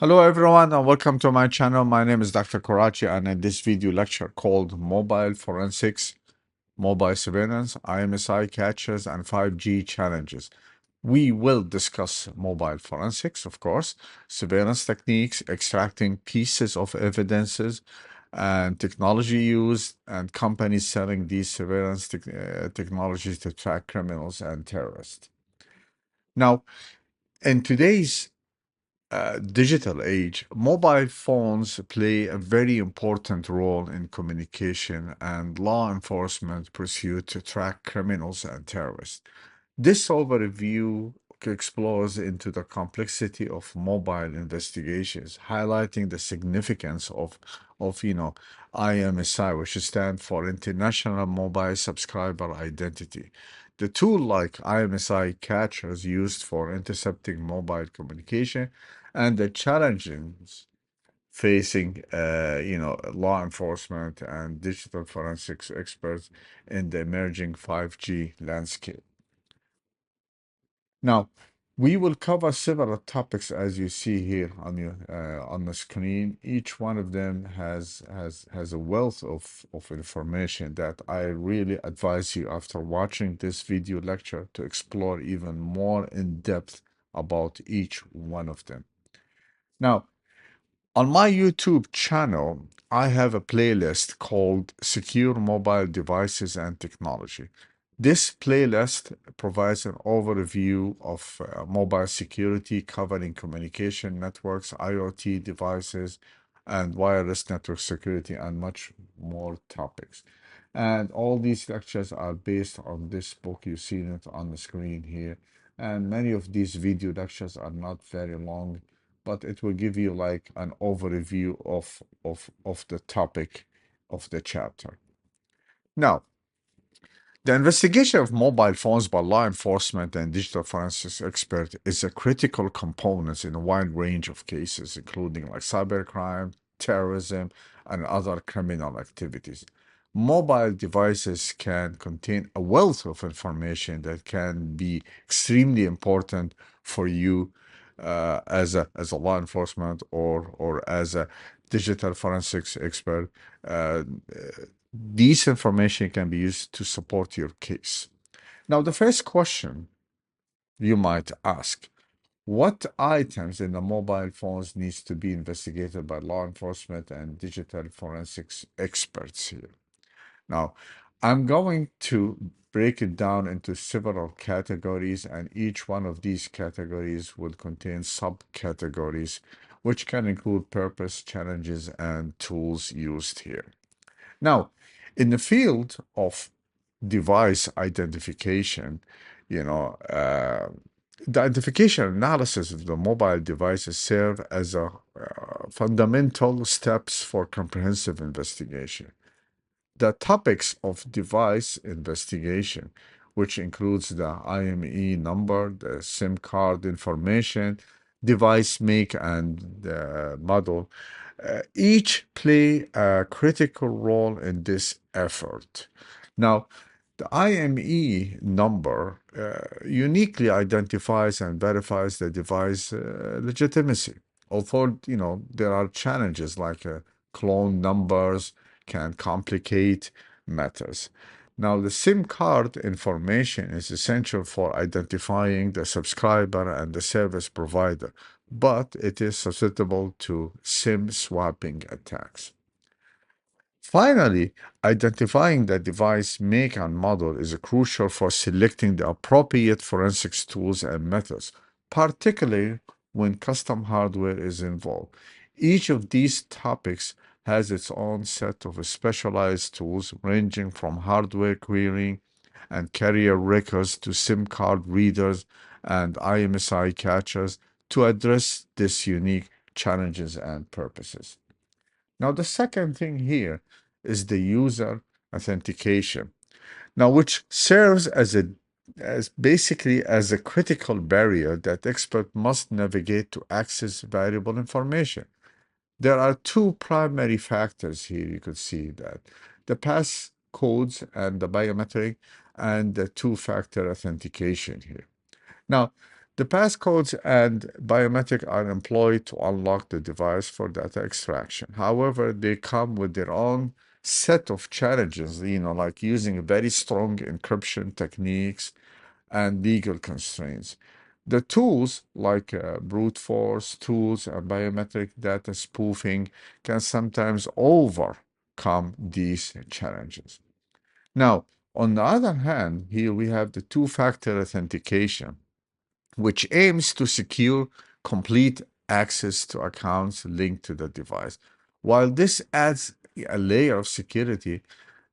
Hello everyone and welcome to my channel. My name is Dr. Karachi and in this video lecture called Mobile Forensics, Mobile Surveillance, IMSI Catches and 5G Challenges. We will discuss mobile forensics, of course, surveillance techniques, extracting pieces of evidences and technology used and companies selling these surveillance technologies to track criminals and terrorists. Now, in today's digital age, mobile phones play a very important role in communication and law enforcement pursuit to track criminals and terrorists. This overview explores into the complexity of mobile investigations, highlighting the significance of IMSI, which stands for International Mobile Subscriber Identity. The tool like IMSI catchers used for intercepting mobile communication and the challenges facing law enforcement and digital forensics experts in the emerging 5G landscape. Now, we will cover several topics as you see here on the screen. Each one of them has a wealth of information that I really advise you after watching this video lecture to explore even more in depth about each one of them. Now, on my YouTube channel, I have a playlist called Secure Mobile Devices and Technology. This playlist provides an overview of mobile security covering communication networks, IoT devices, and wireless network security, and much more topics. And all these lectures are based on this book. You see it on the screen here. And many of these video lectures are not very long, but it will give you like an overview of the topic of the chapter. Now, the investigation of mobile phones by law enforcement and digital forensics experts is a critical component in a wide range of cases, including like cybercrime, terrorism, and other criminal activities. Mobile devices can contain a wealth of information that can be extremely important for you as a law enforcement or as a digital forensics expert. This information can be used to support your case. Now, the first question you might ask, what items in the mobile phones needs to be investigated by law enforcement and digital forensics experts here? Now, I'm going to break it down into several categories, and each one of these categories will contain subcategories, which can include purpose, challenges, and tools used here. Now, in the field of device identification, the identification analysis of the mobile devices serve as a fundamental steps for comprehensive investigation. The topics of device investigation, which includes the IME number, the SIM card information, device make and model, each play a critical role in this effort. Now, the IME number uniquely identifies and verifies the device legitimacy. Although, there are challenges like clone numbers can complicate matters. Now, the SIM card information is essential for identifying the subscriber and the service provider, but it is susceptible to SIM swapping attacks. Finally, identifying the device make and model is crucial for selecting the appropriate forensics tools and methods, particularly when custom hardware is involved. Each of these topics has its own set of specialized tools ranging from hardware querying and carrier records to SIM card readers and IMSI catchers to address these unique challenges and purposes. Now, the second thing here is the user authentication. Now, which serves as basically as a critical barrier that expert must navigate to access valuable information. There are two primary factors here. You could see that the pass codes and the biometric and the two-factor authentication here. Now, The passcodes and biometric are employed to unlock the device for data extraction. However, they come with their own set of challenges, like using very strong encryption techniques and legal constraints. The tools like brute force tools and biometric data spoofing can sometimes overcome these challenges. Now, on the other hand, here we have the two-factor authentication, which aims to secure complete access to accounts linked to the device. While this adds a layer of security,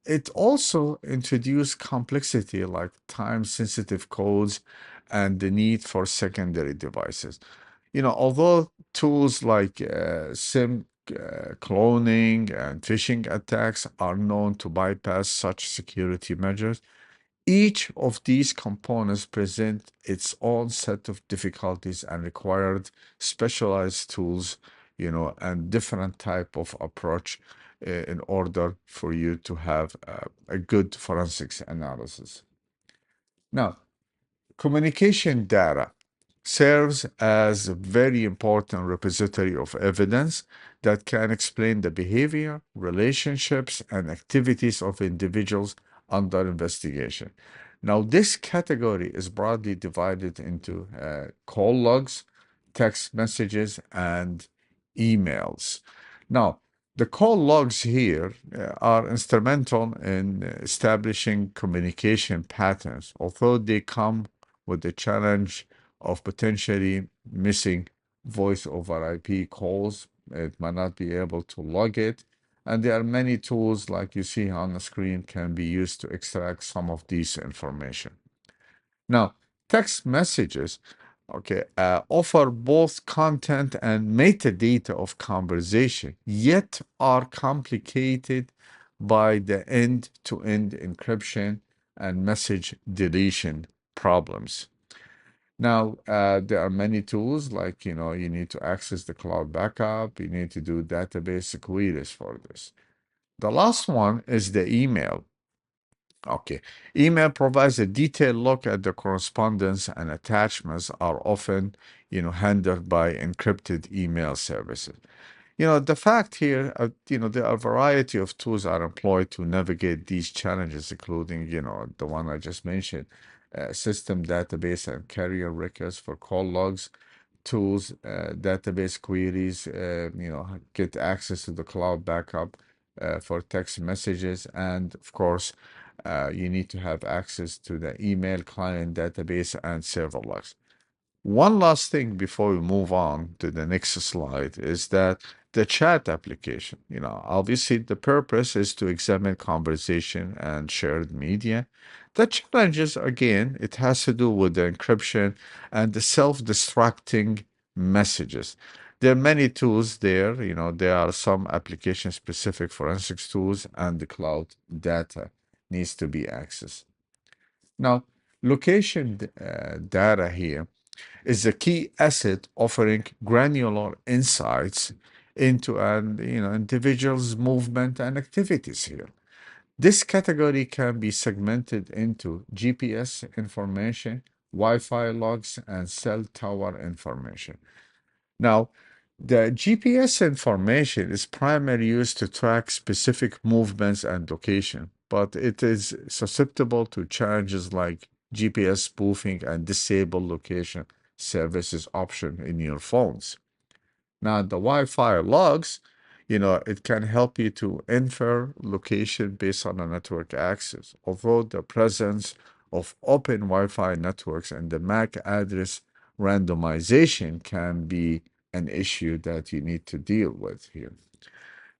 it also introduced complexity like time-sensitive codes and the need for secondary devices. Although tools like SIM cloning and phishing attacks are known to bypass such security measures, each of these components present its own set of difficulties and required specialized tools, and different type of approach in order for you to have a good forensics analysis. Now, communication data serves as a very important repository of evidence that can explain the behavior, relationships, and activities of individuals under investigation. Now, this category is broadly divided into call logs, text messages, and emails. Now, the call logs here are instrumental in establishing communication patterns, although they come with the challenge of potentially missing voice over IP calls. It might not be able to log it. And there are many tools, like you see on the screen, can be used to extract some of this information. Now, text messages, offer both content and metadata of conversation, yet are complicated by the end-to-end encryption and message deletion problems. Now, there are many tools like, you need to access the cloud backup, you need to do database queries for this. The last one is the email. Okay. Email provides a detailed look at the correspondence, and attachments are often, handled by encrypted email services. The fact here, there are a variety of tools are employed to navigate these challenges, including, the one I just mentioned, system database and carrier records for call logs, tools, database queries, get access to the cloud backup for text messages, and of course, you need to have access to the email client database and server logs. One last thing before we move on to the next slide is that the chat application, obviously the purpose is to examine conversation and shared media. The challenges, again, it has to do with the encryption and the self-destructing messages. There are many tools there, there are some application-specific forensics tools, and the cloud data needs to be accessed. Now, location data here is a key asset offering granular insights into an individual's movement and activities here. This category can be segmented into GPS information, Wi-Fi logs, and cell tower information. Now, the GPS information is primarily used to track specific movements and location, but it is susceptible to challenges like GPS spoofing and disable location services option in your phones. Now, the Wi-Fi logs, it can help you to infer location based on a network access, although the presence of open Wi-Fi networks and the MAC address randomization can be an issue that you need to deal with here.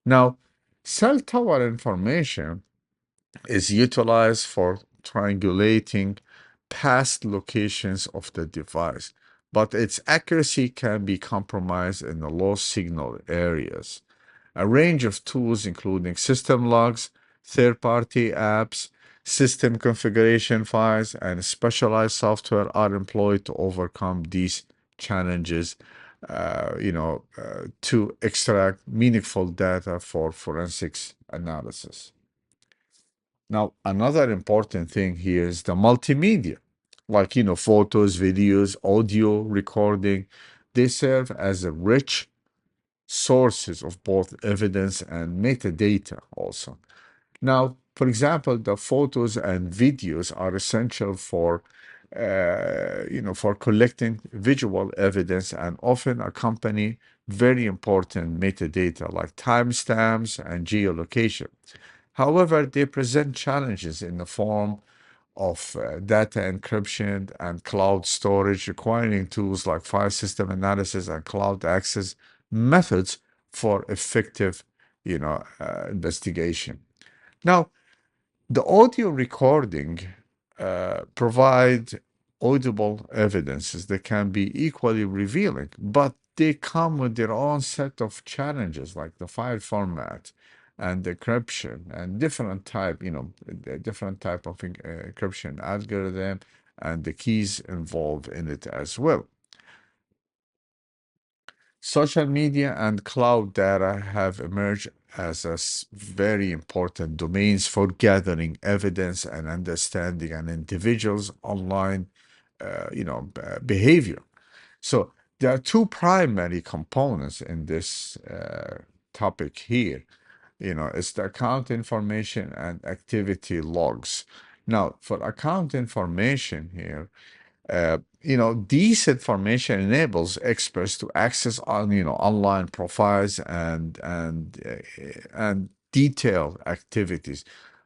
Now, cell tower information is utilized for triangulating past locations of the device, but its accuracy can be compromised in the low signal areas. A range of tools, including system logs, third-party apps, system configuration files, and specialized software, are employed to overcome these challenges, to extract meaningful data for forensics analysis. Now, another important thing here is the multimedia. like, photos, videos, audio recording. They serve as a rich sources of both evidence and metadata also. Now, for example, the photos and videos are essential for collecting visual evidence and often accompany very important metadata like timestamps and geolocation. However, they present challenges in the form of data encryption and cloud storage, requiring tools like file system analysis and cloud access methods for effective, investigation. Now, the audio recording provide audible evidences that can be equally revealing, but they come with their own set of challenges, like the file format and encryption and different type of encryption algorithm and the keys involved in it as well. Social media and cloud data have emerged as very important domains for gathering evidence and understanding an individual's online, behavior. So there are two primary components in this topic here. It's the account information and activity logs. Now, for account information here, this information enables experts to access on online profiles and detailed activities,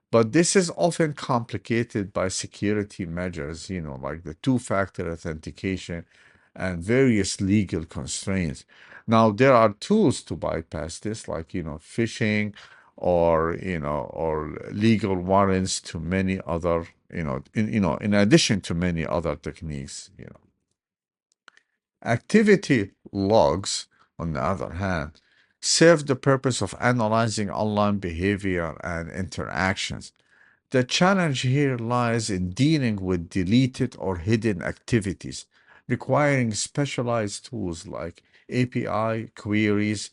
but this is often complicated by security measures, like the two-factor authentication and various legal constraints. Now, there are tools to bypass this, like, phishing or legal warrants to many other, in addition to many other techniques. Activity logs, on the other hand, serve the purpose of analyzing online behavior and interactions. The challenge here lies in dealing with deleted or hidden activities, requiring specialized tools like API queries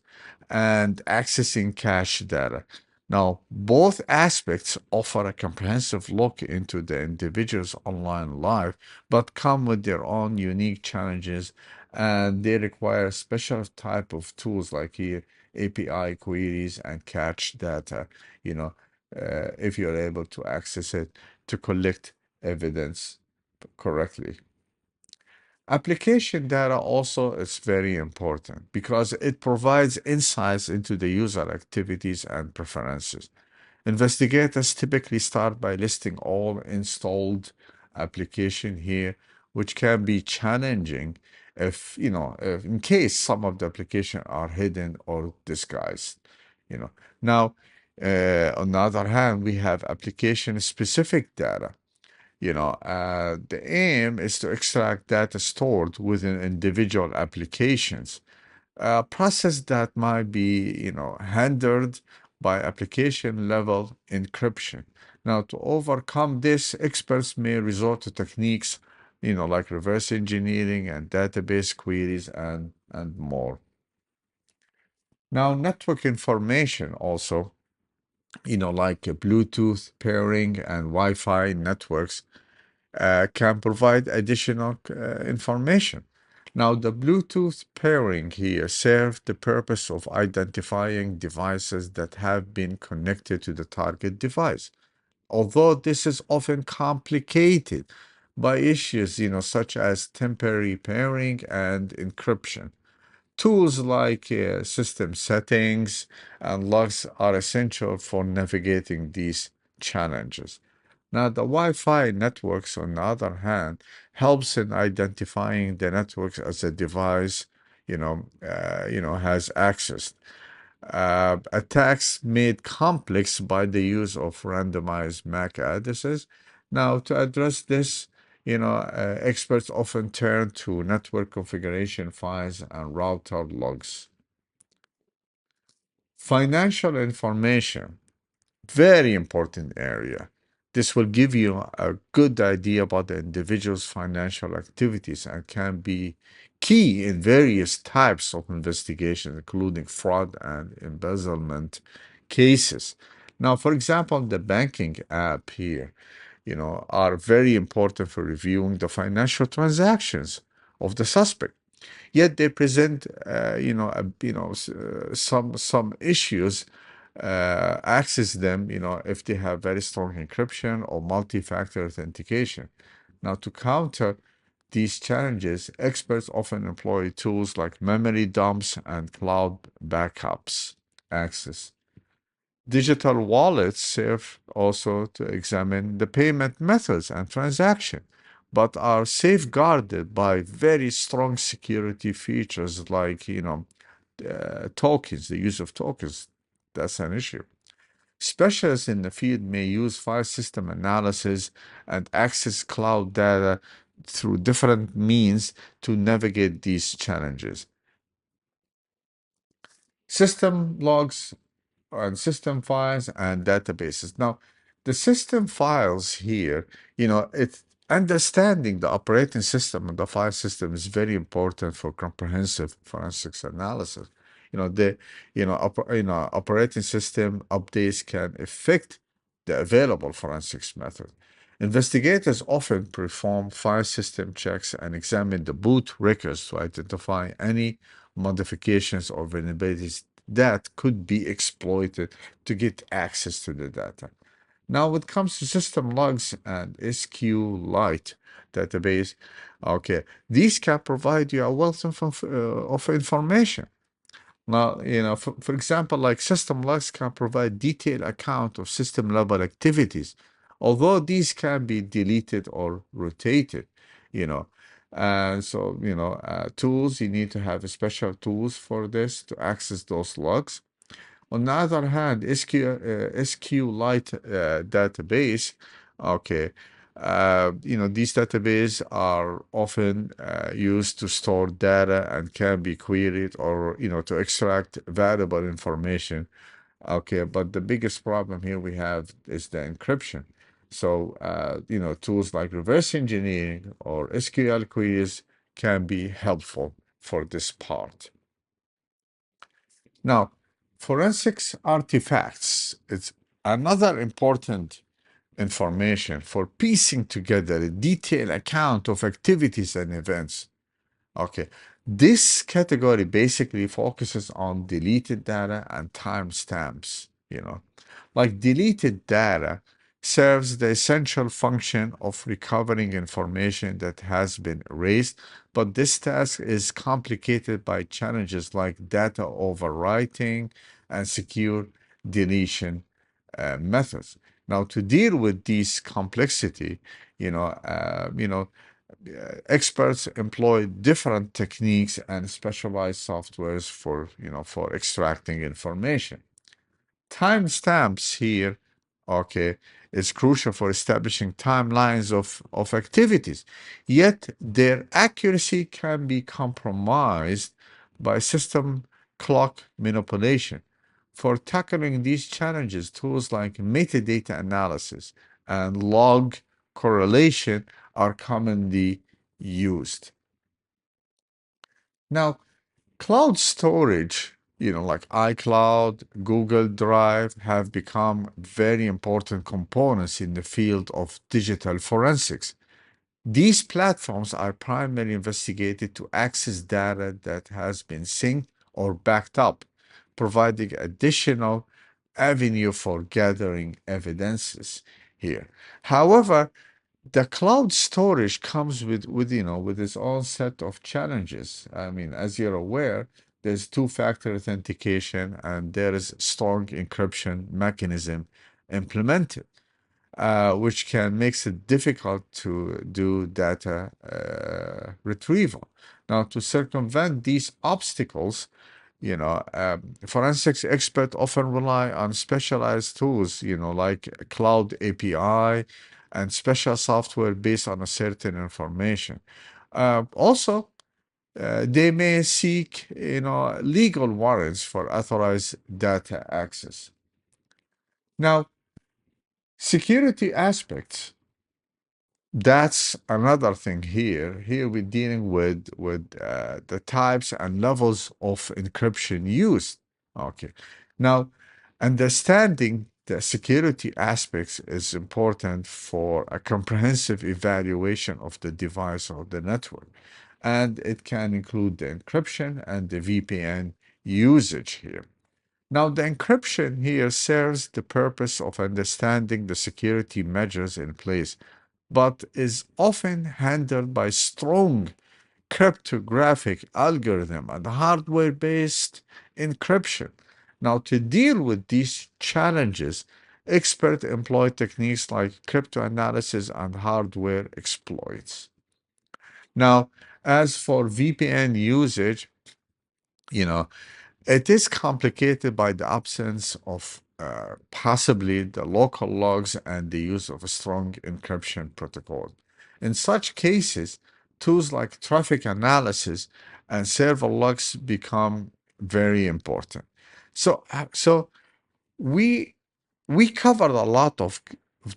and accessing cache data. Now, both aspects offer a comprehensive look into the individual's online life, but come with their own unique challenges, and they require special type of tools like here API queries and cache data. You know, if you're able to access it to collect evidence correctly. Application data also is very important because it provides insights into the user activities and preferences. Investigators typically start by listing all installed application here, which can be challenging if in case some of the application are hidden or disguised. You know. Now, on the other hand, we have application-specific data. The aim is to extract data stored within individual applications, a process that might be, hindered by application level encryption. Now, to overcome this, experts may resort to techniques, like reverse engineering and database queries and more. Now, network information also, like Bluetooth pairing and Wi-Fi networks can provide additional information. Now, the Bluetooth pairing here serves the purpose of identifying devices that have been connected to the target device. Although this is often complicated by issues, such as temporary pairing and encryption. Tools like system settings and logs are essential for navigating these challenges. Now, the Wi-Fi networks, on the other hand, helps in identifying the networks as a device, has access. Attacks made complex by the use of randomized MAC addresses. Now, to address this, experts often turn to network configuration files and router logs. Financial information, very important area. This will give you a good idea about the individual's financial activities and can be key in various types of investigations, including fraud and embezzlement cases. Now, for example, the banking app here, are very important for reviewing the financial transactions of the suspect. Yet they present, some issues. Access them, if they have very strong encryption or multi-factor authentication. Now, to counter these challenges, experts often employ tools like memory dumps and cloud backups access. Digital wallets serve also to examine the payment methods and transaction, but are safeguarded by very strong security features like, tokens, the use of tokens. That's an issue. Specialists in the field may use file system analysis and access cloud data through different means to navigate these challenges. System logs and system files and databases. Now, the system files here, it's understanding the operating system and the file system is very important for comprehensive forensics analysis. Operating system updates can affect the available forensics method. Investigators often perform file system checks and examine the boot records to identify any modifications or vulnerabilities that could be exploited to get access to the data. Now, when it comes to system logs and SQLite database, okay, these can provide you a wealth of information. Now, for example, like system logs can provide detailed account of system level activities, although these can be deleted or rotated, you know. And so, tools, you need to have special tools for this to access those logs. On the other hand, SQLite database, okay, these databases are often used to store data and can be queried or, to extract valuable information. Okay, but the biggest problem here we have is the encryption. So, tools like reverse engineering or SQL queries can be helpful for this part. Now, forensics artifacts is another important information for piecing together a detailed account of activities and events. Okay, this category basically focuses on deleted data and timestamps. Like deleted data serves the essential function of recovering information that has been erased, but this task is complicated by challenges like data overwriting and secure deletion methods. Now, to deal with this complexity, experts employ different techniques and specialized softwares for extracting information. Timestamps here, okay, is crucial for establishing timelines of activities, yet their accuracy can be compromised by system clock manipulation. For tackling these challenges, tools like metadata analysis and log correlation are commonly used. Now, cloud storage, like iCloud, Google Drive, have become very important components in the field of digital forensics. These platforms are primarily investigated to access data that has been synced or backed up, providing additional avenue for gathering evidences here. However, the cloud storage comes with its own set of challenges. I mean, as you're aware, there's two-factor authentication and there is strong encryption mechanism implemented, which can makes it difficult to do data retrieval. Now, to circumvent these obstacles, forensics experts often rely on specialized tools, like cloud API and special software based on a certain information. Also, they may seek, legal warrants for authorized data access. Now, security aspects. That's another thing here. Here we're dealing with the types and levels of encryption used. Okay. Now, understanding the security aspects is important for a comprehensive evaluation of the device or the network. And it can include the encryption and the VPN usage here. Now, the encryption here serves the purpose of understanding the security measures in place, but is often handled by strong cryptographic algorithm and hardware-based encryption. Now, to deal with these challenges, experts employ techniques like cryptanalysis and hardware exploits. Now, as for VPN usage, you know, it is complicated by the absence of possibly the local logs and the use of a strong encryption protocol. In such cases, tools like traffic analysis and server logs become very important. So we we covered a lot of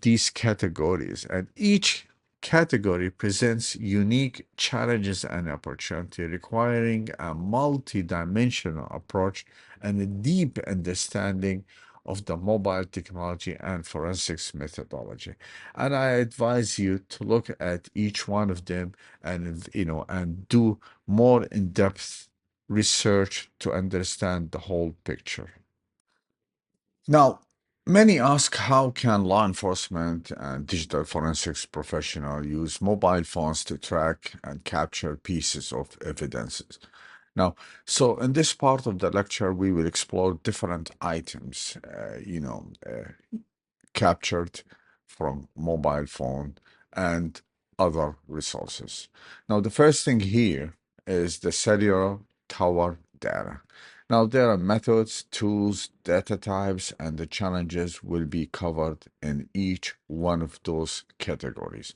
these categories, and each category presents unique challenges and opportunity, requiring a multi-dimensional approach and a deep understanding of the mobile technology and forensics methodology. And I advise you to look at each one of them and and do more in-depth research to understand the whole picture. Now, many ask how can law enforcement and digital forensics professional use mobile phones to track and capture pieces of evidences. Now, so in this part of the lecture, we will explore different items, captured from mobile phone and other resources. Now, the first thing here is the cellular tower data. Now, there are methods, tools, data types, and the challenges will be covered in each one of those categories.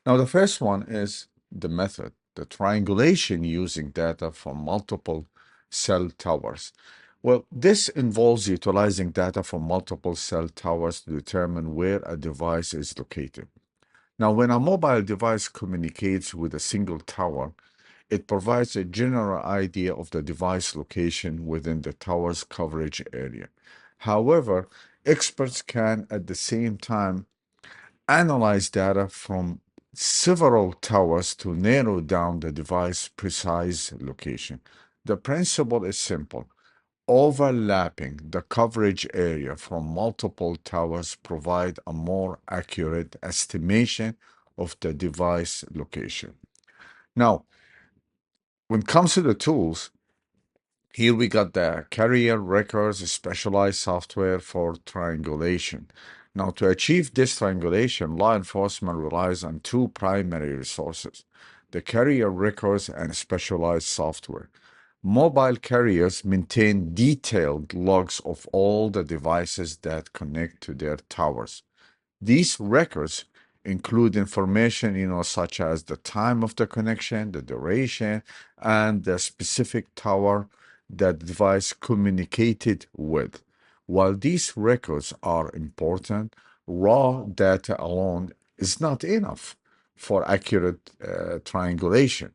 Now, the first one is the method, the triangulation using data from multiple cell towers. Well, this involves utilizing data from multiple cell towers to determine where a device is located. Now, when a mobile device communicates with a single tower, it provides a general idea of the device location within the tower's coverage area. However, experts can at the same time analyze data from several towers to narrow down the device's precise location. The principle is simple. Overlapping the coverage area from multiple towers provide a more accurate estimation of the device location. Now, when it comes to the tools, here we got the carrier records, specialized software for triangulation. Now, to achieve this triangulation, law enforcement relies on two primary resources, the carrier records and specialized software. Mobile carriers maintain detailed logs of all the devices that connect to their towers. These records include information, such as the time of the connection, the duration, and the specific tower that the device communicated with. While these records are important, raw data alone is not enough for accurate triangulation.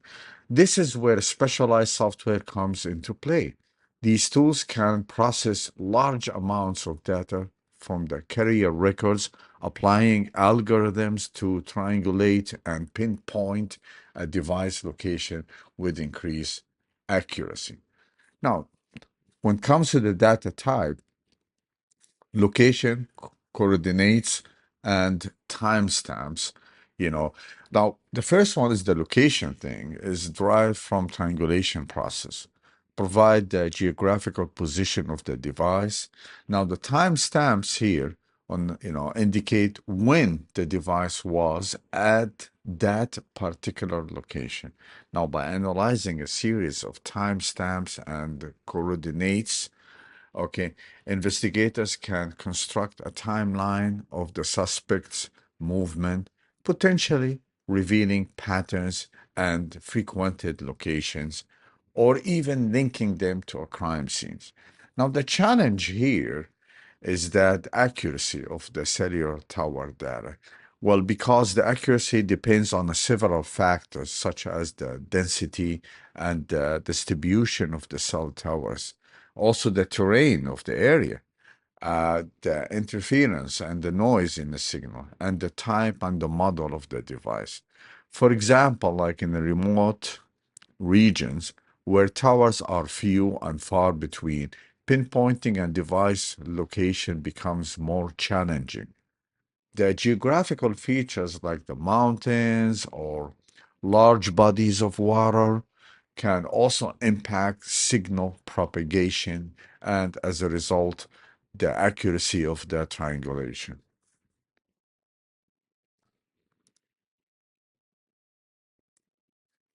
This is where specialized software comes into play. These tools can process large amounts of data from the carrier records, applying algorithms to triangulate and pinpoint a device location with increased accuracy. Now, when it comes to the data type, location, coordinates, and timestamps. You know, now the first one is the location thing, is derived from triangulation process. Provide the geographical position of the device. Now the timestamps here indicate when the device was at that particular location. Now by analyzing a series of timestamps and coordinates, okay, investigators can construct a timeline of the suspect's movement, potentially revealing patterns and frequented locations, or even linking them to a crime scene. Now, the challenge here is that accuracy of the cellular tower data. Well, because the accuracy depends on several factors, such as the density and the distribution of the cell towers, also the terrain of the area, the interference and the noise in the signal, and the type and the model of the device. For example, like in the remote regions where towers are few and far between, pinpointing a device location becomes more challenging. The geographical features like the mountains or large bodies of water can also impact signal propagation and, as a result, the accuracy of the triangulation.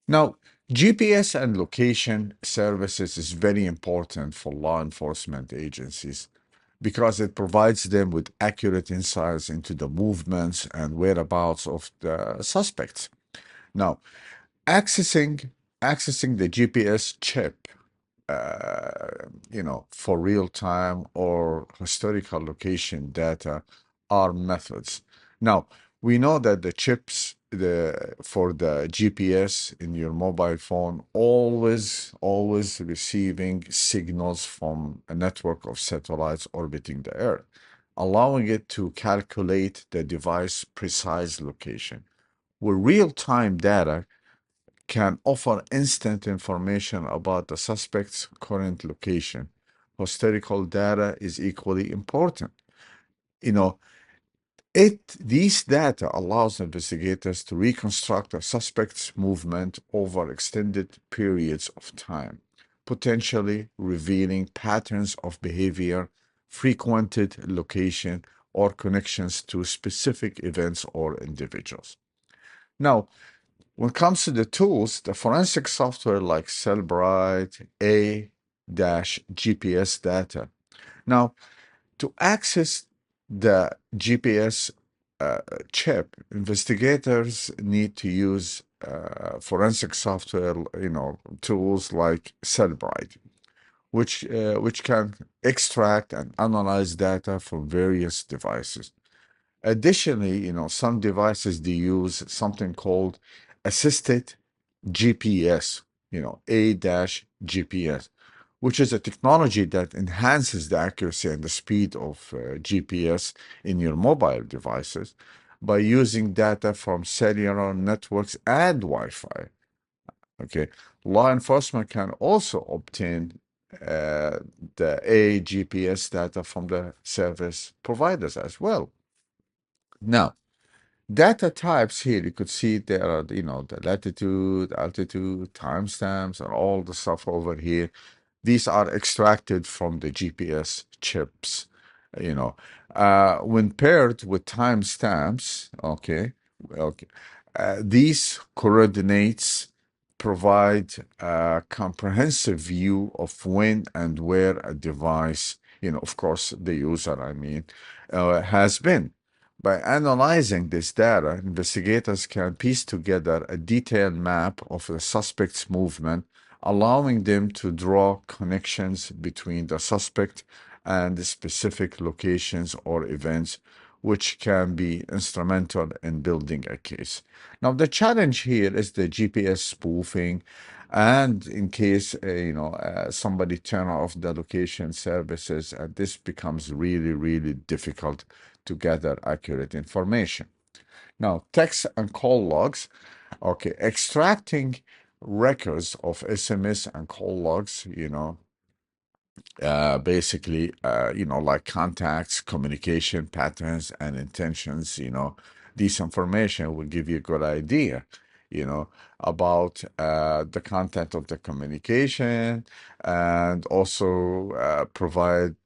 Now, GPS and location services is very important for law enforcement agencies because it provides them with accurate insights into the movements and whereabouts of the suspects. Now, accessing accessing the GPS chip, for real time or historical location data are methods. Now, we know that the chips for the GPS in your mobile phone always receiving signals from a network of satellites orbiting the Earth, allowing it to calculate the device precise location. Where real-time data can offer instant information about the suspect's current location. Historical data is equally important. You know, these data allows investigators to reconstruct a suspect's movement over extended periods of time, potentially revealing patterns of behavior, frequented location, or connections to specific events or individuals. Now, when it comes to the tools, the forensic software like Cellbrite, A-GPS data. Now, to access the GPS chip, investigators need to use forensic software, tools like Cellbrite, which can extract and analyze data from various devices. Additionally, some devices they use something called assisted GPS, A-GPS, which is a technology that enhances the accuracy and the speed of GPS in your mobile devices by using data from cellular networks and Wi-Fi. Okay, law enforcement can also obtain the A-GPS data from the service providers as well. Now, data types here, you could see there are, the latitude, altitude, timestamps, and all the stuff over here. These are extracted from the GPS chips, when paired with timestamps, okay, these coordinates provide a comprehensive view of when and where a device, of course, the user, has been. By analyzing this data, investigators can piece together a detailed map of the suspect's movement, allowing them to draw connections between the suspect and the specific locations or events, which can be instrumental in building a case. Now, the challenge here is the GPS spoofing, and in case somebody turn off the location services, and this becomes really, really difficult to gather accurate information. Now, text and call logs. Okay, extracting records of SMS and call logs, basically, like contacts, communication patterns, and intentions, this information will give you a good idea, about the content of the communication, and also provide,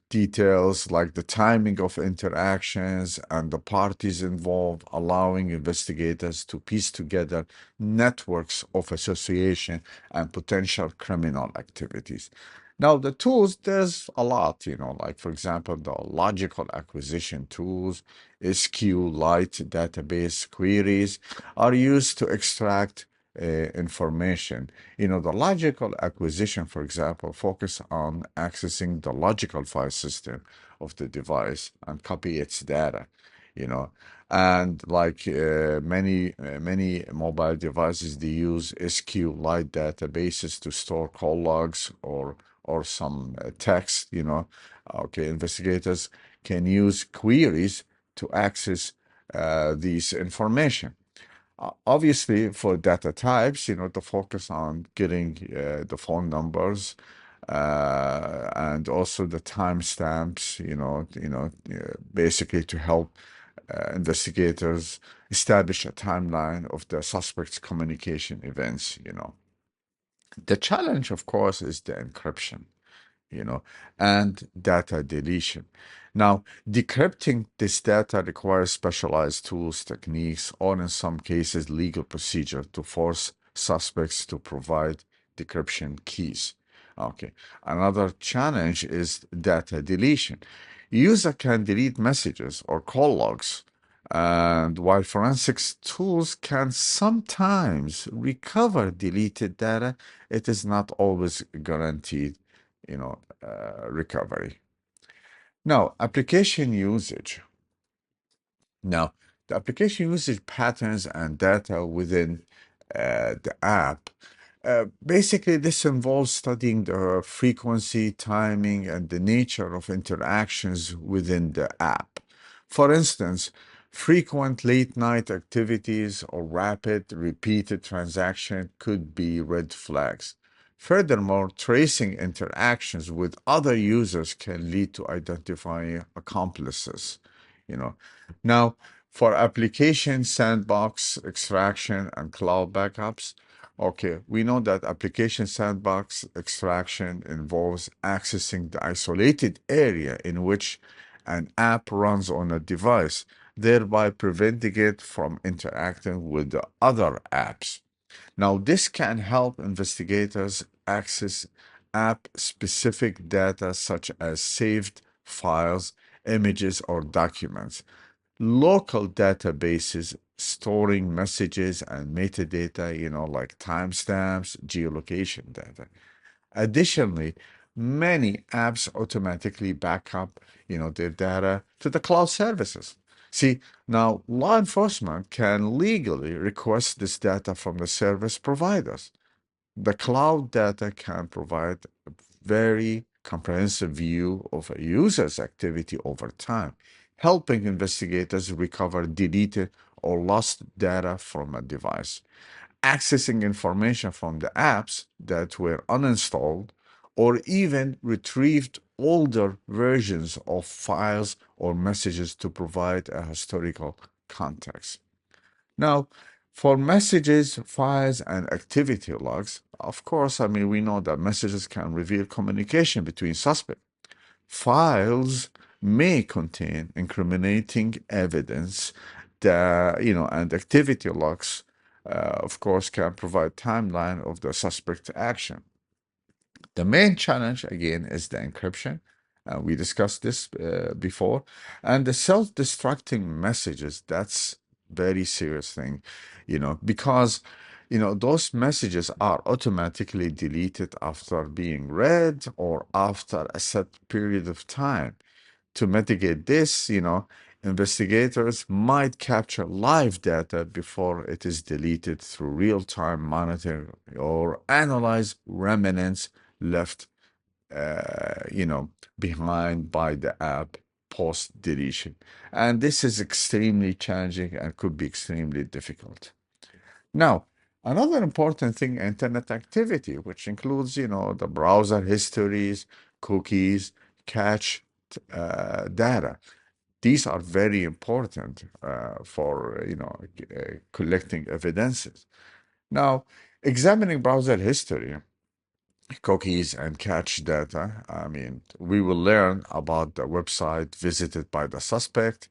details like the timing of interactions and the parties involved, allowing investigators to piece together networks of association and potential criminal activities. Now, the tools, there's a lot, like, for example, the logical acquisition tools, SQLite database queries are used to extract information. The logical acquisition, for example, focus on accessing the logical file system of the device and copy its data, you know. And like many mobile devices, they use SQLite databases to store call logs or or some text, okay, investigators can use queries to access these information. Obviously, for data types, to focus on getting the phone numbers and also the timestamps, basically to help investigators establish a timeline of the suspect's communication events. The challenge, of course, is the encryption, and data deletion. Now, decrypting this data requires specialized tools, techniques, or in some cases, legal procedure to force suspects to provide decryption keys. Okay. Another challenge is data deletion. User can delete messages or call logs, and while forensics tools can sometimes recover deleted data, it is not always guaranteed recovery. Now, application usage. Now, the application usage patterns and data within the app. Basically, this involves studying the frequency, timing, and the nature of interactions within the app. For instance, frequent late night activities or rapid, repeated transaction could be red flags. Furthermore, tracing interactions with other users can lead to identifying accomplices. You know, now for application sandbox extraction and cloud backups, okay, we know that application sandbox extraction involves accessing the isolated area in which an app runs on a device, thereby preventing it from interacting with the other apps. Now, this can help investigators access app-specific data such as saved files, images, or documents. Local databases storing messages and metadata, like timestamps, geolocation data. Additionally, many apps automatically back up, their data to the cloud services. See, now law enforcement can legally request this data from the service providers. The cloud data can provide a very comprehensive view of a user's activity over time, helping investigators recover deleted or lost data from a device. Accessing information from the apps that were uninstalled or even retrieved older versions of files or messages to provide a historical context. Now, for messages, files, and activity logs, of course, we know that messages can reveal communication between suspects. Files may contain incriminating evidence that, and activity logs, of course, can provide timeline of the suspect's action. The main challenge, again, is the encryption. We discussed this before. And the self-destructing messages, that's very serious thing, because, those messages are automatically deleted after being read or after a set period of time. To mitigate this, investigators might capture live data before it is deleted through real-time monitoring or analyze remnants left, behind by the app post deletion. And this is extremely challenging and could be extremely difficult. Now, another important thing, internet activity, which includes, the browser histories, cookies, cache data. These are very important for, collecting evidences. Now, examining browser history, cookies, and cache data, we will learn about the website visited by the suspect,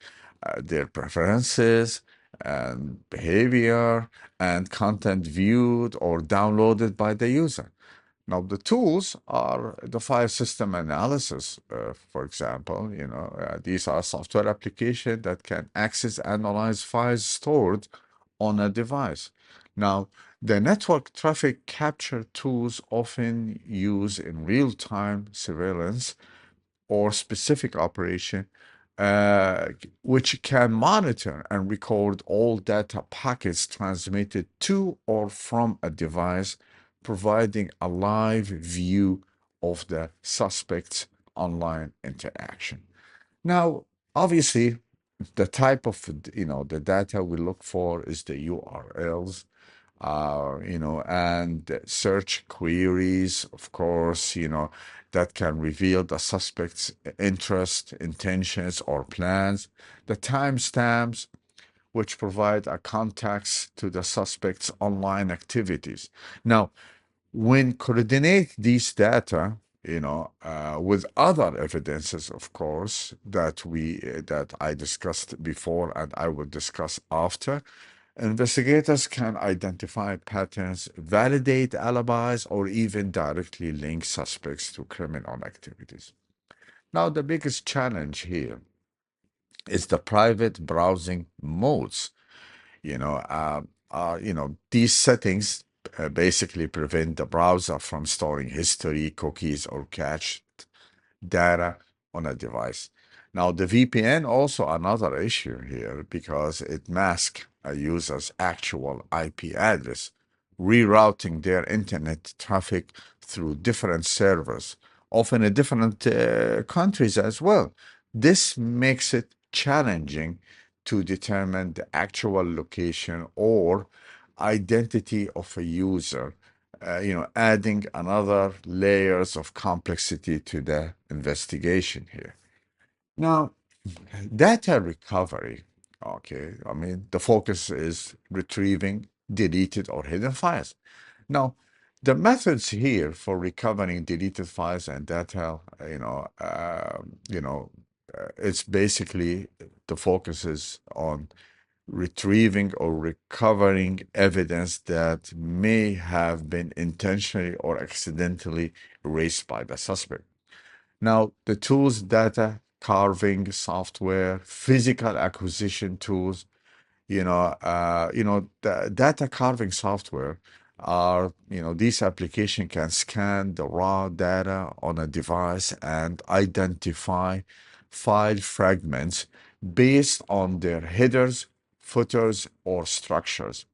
their preferences and behavior, and content viewed or downloaded by the user. Now, the tools are the file system analysis, for example. These are software applications that can access, analyze files stored on a device. Now, the network traffic capture tools often use in real-time surveillance or specific operation, which can monitor and record all data packets transmitted to or from a device, providing a live view of the suspect's online interaction. Now, obviously, the type of the data we look for is the URLs, and search queries, of course, that can reveal the suspect's interest, intentions, or plans. The timestamps, which provide a context to the suspect's online activities. Now, when coordinate these data, with other evidences, of course, that I discussed before and I will discuss after, investigators can identify patterns, validate alibis, or even directly link suspects to criminal activities. Now, the biggest challenge here is the private browsing modes. These settings basically prevent the browser from storing history, cookies, or cached data on a device. Now, the VPN also another issue here because it masks a user's actual IP address, rerouting their internet traffic through different servers, often in different countries as well. This makes it challenging to determine the actual location or identity of a user, adding another layers of complexity to the investigation here. Now, data recovery, okay, I mean, the focus is retrieving deleted or hidden files. Now, the methods here for recovering deleted files and data, it's basically the focus is on retrieving or recovering evidence that may have been intentionally or accidentally erased by the suspect. Now, the tools, data carving software, physical acquisition tools, the data carving software are, these application can scan the raw data on a device and identify file fragments based on their headers, footers, or structures.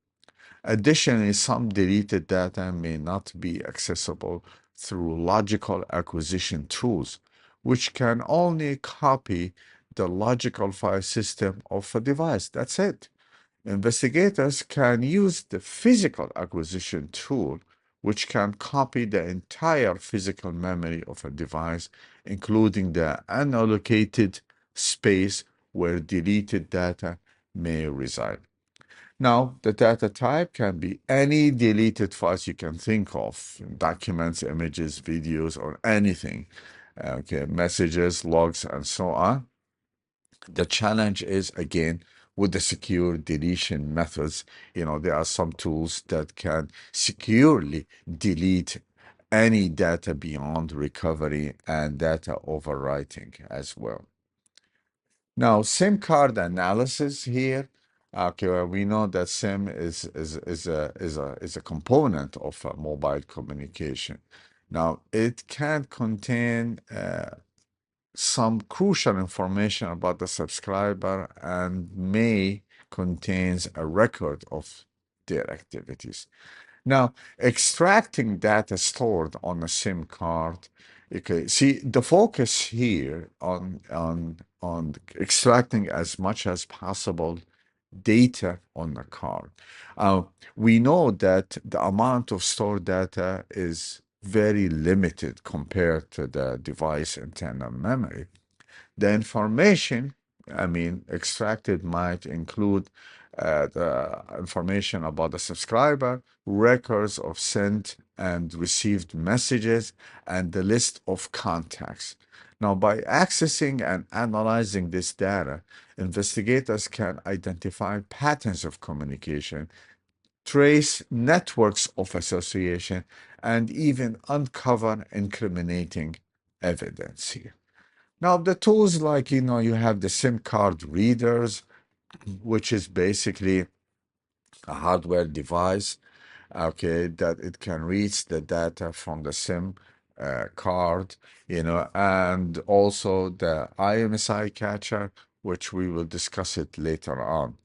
Additionally, some deleted data may not be accessible through logical acquisition tools, which can only copy the logical file system of a device. That's it. Investigators can use the physical acquisition tool, which can copy the entire physical memory of a device, including the unallocated space where deleted data may reside. Now, the data type can be any deleted files you can think of, documents, images, videos, or anything, okay, messages, logs, and so on. The challenge is, again, with the secure deletion methods, there are some tools that can securely delete any data beyond recovery and data overwriting as well. Now, SIM card analysis here. Okay, well, we know that SIM is a component of mobile communication. Now, it can contain some crucial information about the subscriber and may contains a record of their activities. Now, extracting data stored on a SIM card, okay, see the focus here on extracting as much as possible data on the card. We know that the amount of stored data is very limited compared to the device internal memory. The information, extracted might include the information about the subscriber, records of sent and received messages, and the list of contacts. Now, by accessing and analyzing this data, investigators can identify patterns of communication, trace networks of association, and even uncover incriminating evidence here. Now, the tools like, you have the SIM card readers, which is basically a hardware device, okay, that it can reach the data from the SIM card, and also the IMSI catcher, which we will discuss it later on.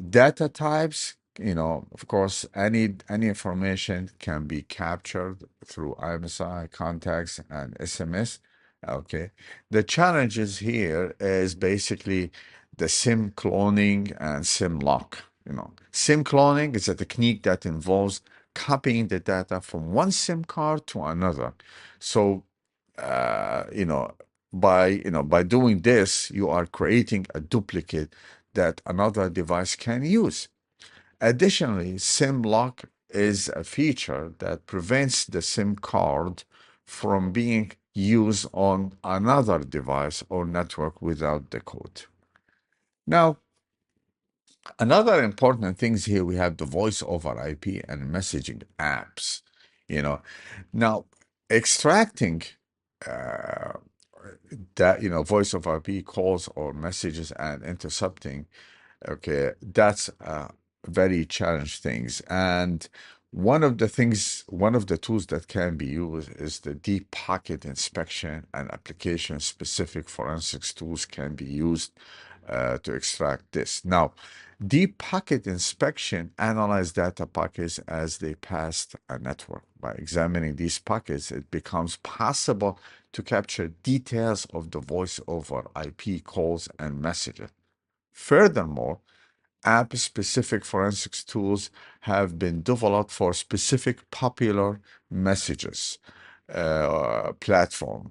Data types of course, any information can be captured through IMSI, contacts, and SMS. Okay. The challenges here is basically the SIM cloning and SIM lock. SIM cloning is a technique that involves copying the data from one SIM card to another. So, by doing this, you are creating a duplicate that another device can use. Additionally, SIM lock is a feature that prevents the SIM card from being used on another device or network without the code. Now, another important things here, we have the voice over IP and messaging apps. You know, now extracting uh, that voice over IP calls or messages and intercepting. Okay, that's very challenge things. And one of the tools that can be used is the deep pocket inspection, and application specific forensics tools can be used to extract this. Now, deep pocket inspection analyze data packets as they pass a network. By examining these packets, it becomes possible to capture details of the voice over IP calls and messages. Furthermore, app-specific forensics tools have been developed for specific popular messages platform.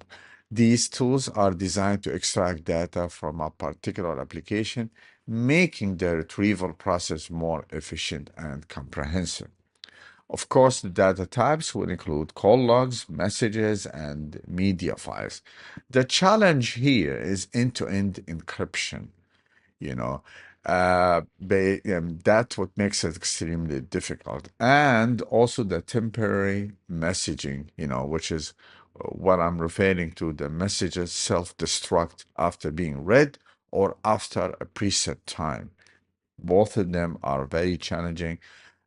These tools are designed to extract data from a particular application, making the retrieval process more efficient and comprehensive. Of course, the data types will include call logs, messages, and media files. The challenge here is end-to-end encryption. you know that's what makes it extremely difficult, and also the temporary messaging, which is what I'm referring to. The messages self-destruct after being read or after a preset time. Both of them are very challenging.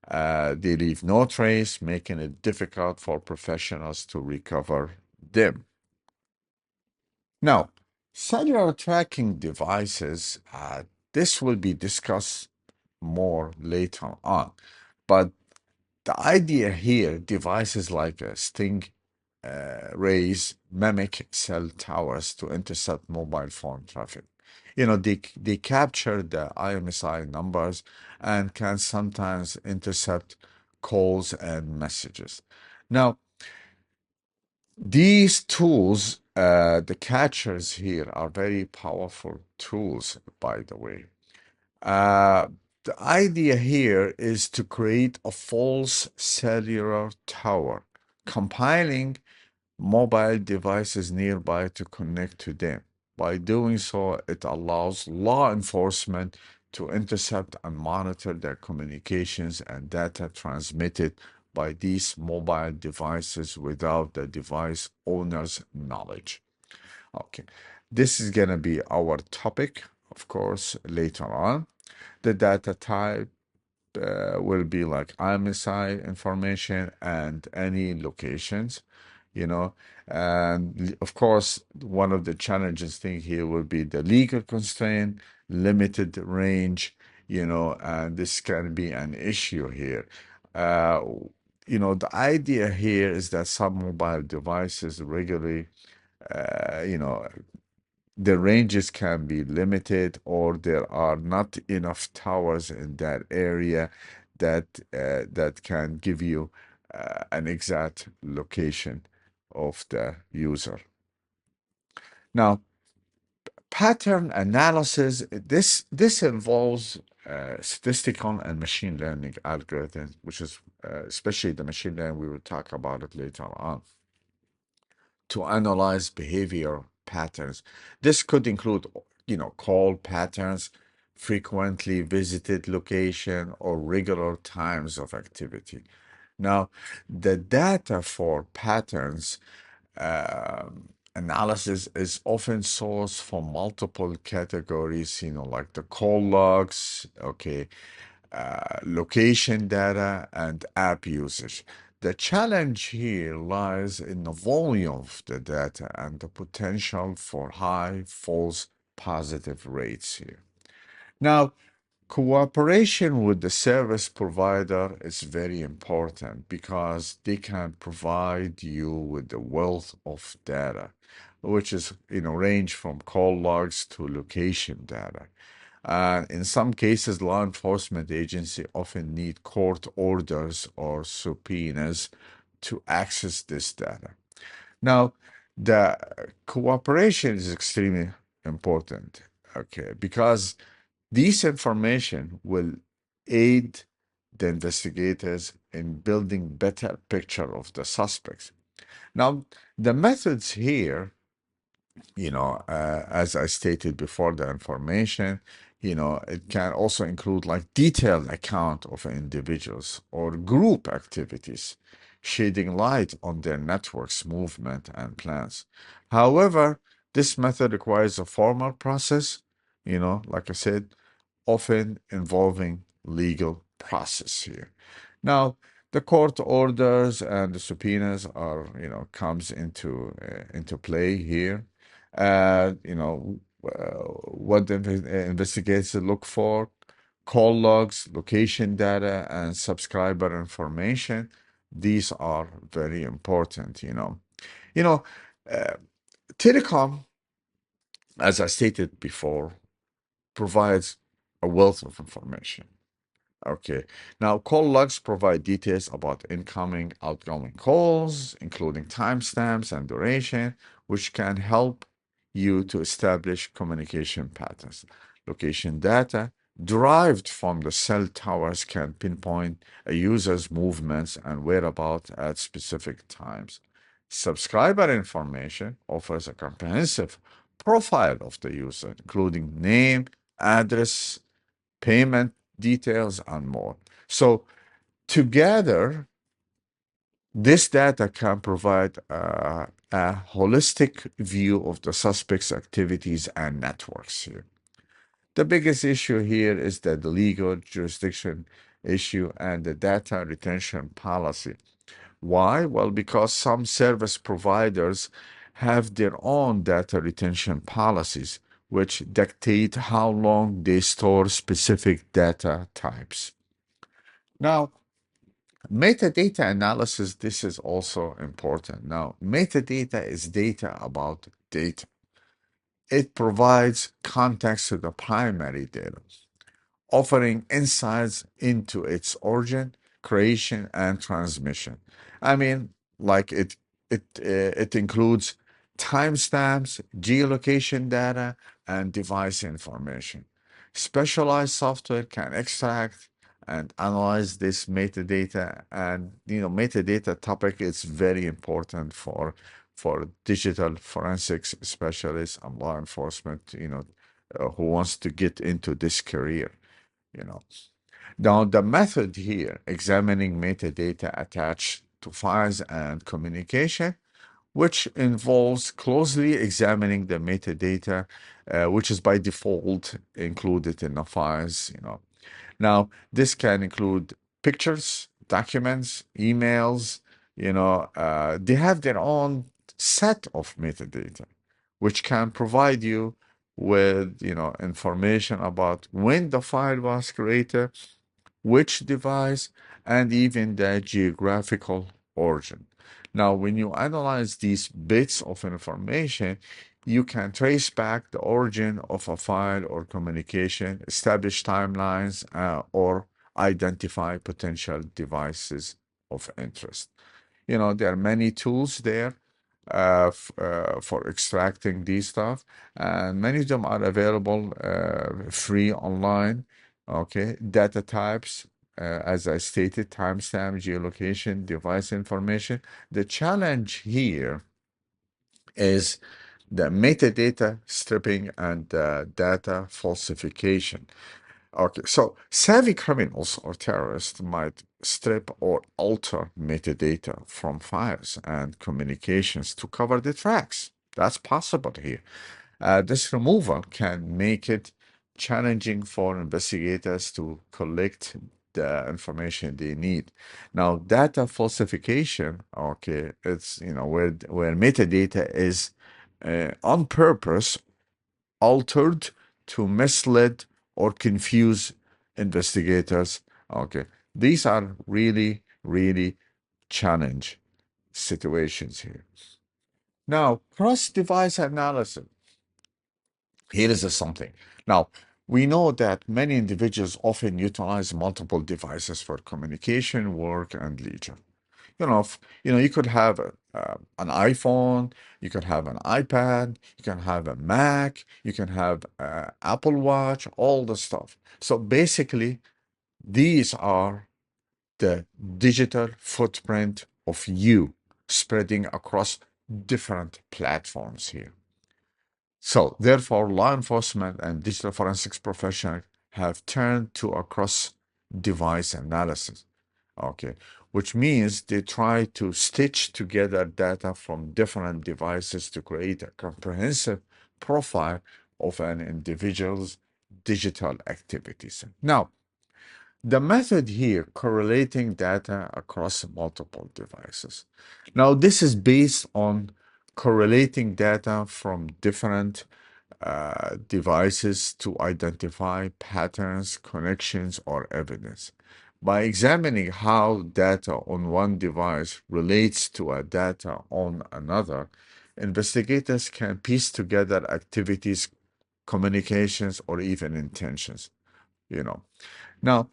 They leave no trace, making it difficult for professionals to recover them. Now, cellular tracking devices, this will be discussed more later on. But the idea here, devices like sting rays mimic cell towers to intercept mobile phone traffic. They capture the IMSI numbers and can sometimes intercept calls and messages. Now, these tools, the catchers here, are very powerful tools, by the way. Uh, the idea here is to create a false cellular tower, compiling mobile devices nearby to connect to them. By doing so, it allows law enforcement to intercept and monitor their communications and data transmitted by these mobile devices without the device owner's knowledge. Okay, this is going to be our topic, of course, later on. The data type will be like IMSI information and any locations, and of course, one of the challenges thing here will be the legal constraint, limited range, and this can be an issue here. Uh, the idea here is that some mobile devices regularly, uh, you know, the ranges can be limited, or there are not enough towers in that area that can give you an exact location of the user. Now, pattern analysis, this involves statistical and machine learning algorithms, which is especially the machine learning. We will talk about it later on, to analyze behavior patterns. This could include, call patterns, frequently visited location, or regular times of activity. Now, the data for patterns analysis is often sourced from multiple categories, like the call logs, okay, location data, and app usage. The challenge here lies in the volume of the data and the potential for high false positive rates here. Now, Cooperation with the service provider is very important because they can provide you with the wealth of data, which is, range from call logs to location data. And in some cases, law enforcement agencies often need court orders or subpoenas to access this data. Now, the cooperation is extremely important, okay, because this information will aid the investigators in building better picture of the suspects. Now, the methods here, as I stated before, the information, it can also include like detailed account of individuals or group activities, shedding light on their network's movement and plans. However, this method requires a formal process, like I said, often involving legal process here. Now, the court orders and the subpoenas are, comes into play here. What the investigators look for: call logs, location data, and subscriber information. These are very important. You know, uh, Telecom, as I stated before, provides a wealth of information. Okay. Now, call logs provide details about incoming, outgoing calls, including timestamps and duration, which can help you to establish communication patterns. Location data derived from the cell towers can pinpoint a user's movements and whereabouts at specific times. Subscriber information offers a comprehensive profile of the user, including name, address, payment details, and more. So together, this data can provide a holistic view of the suspect's activities and networks here. The biggest issue here is that the legal jurisdiction issue and the data retention policy. Why? Well, because some service providers have their own data retention policies, which dictate how long they store specific data types. Now, metadata analysis, this is also important. Now, metadata is data about data. It provides context to the primary data, offering insights into its origin, creation, and transmission. I mean, like it includes timestamps, geolocation data, and device information. Specialized software can extract and analyze this metadata, and metadata topic is very important for digital forensics specialists and law enforcement, who wants to get into this career you know. Now, the method here, examining metadata attached to files and communication, which involves closely examining the metadata, which is by default included in the files. Now, this can include pictures, documents, emails, they have their own set of metadata, which can provide you with, information about when the file was created, which device, and even the geographical origin. Now, when you analyze these bits of information, you can trace back the origin of a file or communication, establish timelines, or identify potential devices of interest. There are many tools there for extracting these stuff, and many of them are available free online. Okay, data types, as I stated: timestamp, geolocation, device information. The challenge here is the metadata stripping and data falsification. Okay, so savvy criminals or terrorists might strip or alter metadata from files and communications to cover the tracks. That's possible here. This removal can make it challenging for investigators to collect the information they need. Now, data falsification, okay, it's where metadata is on purpose altered to mislead or confuse investigators. Okay, these are really, really challenge situations here. Now, cross-device analysis. Here is something. Now, we know that many individuals often utilize multiple devices for communication, work, and leisure. You could have an iPhone, you could have an iPad, you can have a Mac, you can have Apple Watch, all the stuff. So basically, these are the digital footprint of you spreading across different platforms here. So, therefore, law enforcement and digital forensics professionals have turned to a cross-device analysis, okay, which means they try to stitch together data from different devices to create a comprehensive profile of an individual's digital activities. Now, the method here, correlating data across multiple devices. Now, this is based on correlating data from different devices to identify patterns, connections, or evidence. By examining how data on one device relates to a data on another, investigators can piece together activities, communications, or even intentions. You know, now,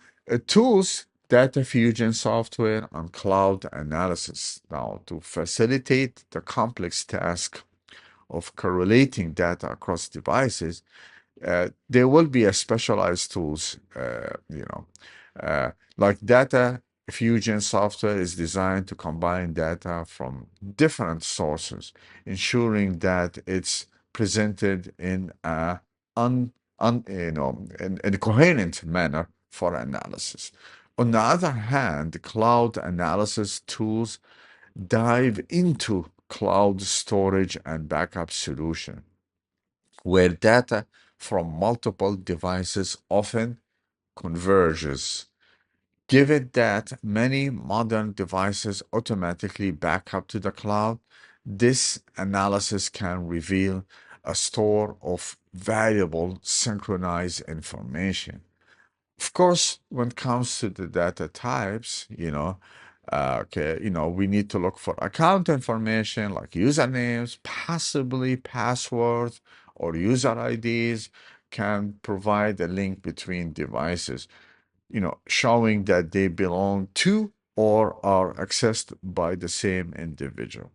tools, data fusion software, and cloud analysis. Now, to facilitate the complex task of correlating data across devices, there will be a specialized tools, like data fusion software is designed to combine data from different sources, ensuring that it's presented in a in a coherent manner for analysis. On the other hand, cloud analysis tools dive into cloud storage and backup solution, where data from multiple devices often converges. Given that many modern devices automatically back up to the cloud, this analysis can reveal a store of valuable synchronized information. Of course, when it comes to the data types, we need to look for account information like usernames, possibly passwords, or user IDs can provide a link between devices, showing that they belong to or are accessed by the same individual.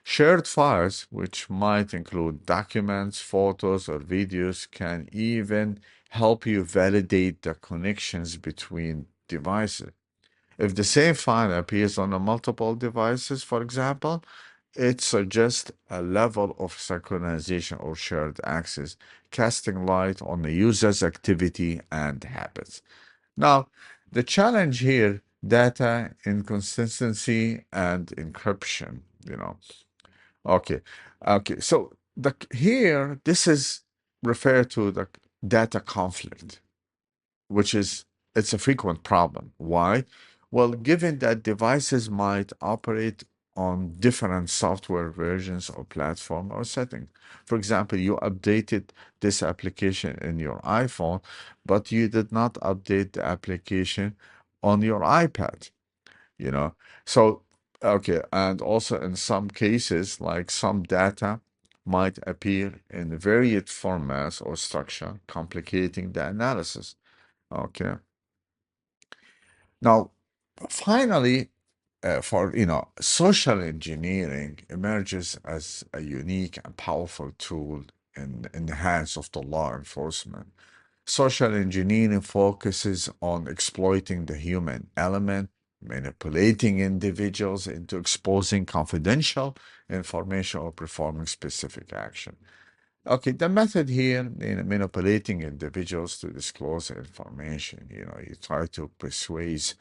Shared files, which might include documents, photos, or videos, can even help you validate the connections between devices. If the same file appears on multiple devices, for example, it suggests a level of synchronization or shared access, casting light on the user's activity and habits. Now, the challenge here, data inconsistency and encryption, Okay. Okay. So here, this is referred to the data conflict, which is it's a frequent problem. Why? Well, given that devices might operate on different software versions or platform or setting. For example, you updated this application in your iPhone, but you did not update the application on your iPad, you know so okay, and also in some cases, like some data might appear in varied formats or structure, complicating the analysis. Okay, now finally, for social engineering emerges as a unique and powerful tool in the hands of the law enforcement. Social engineering focuses on exploiting the human element, manipulating individuals into exposing confidential information or performing specific action. Okay, the method here in manipulating individuals to disclose information, you try to persuade,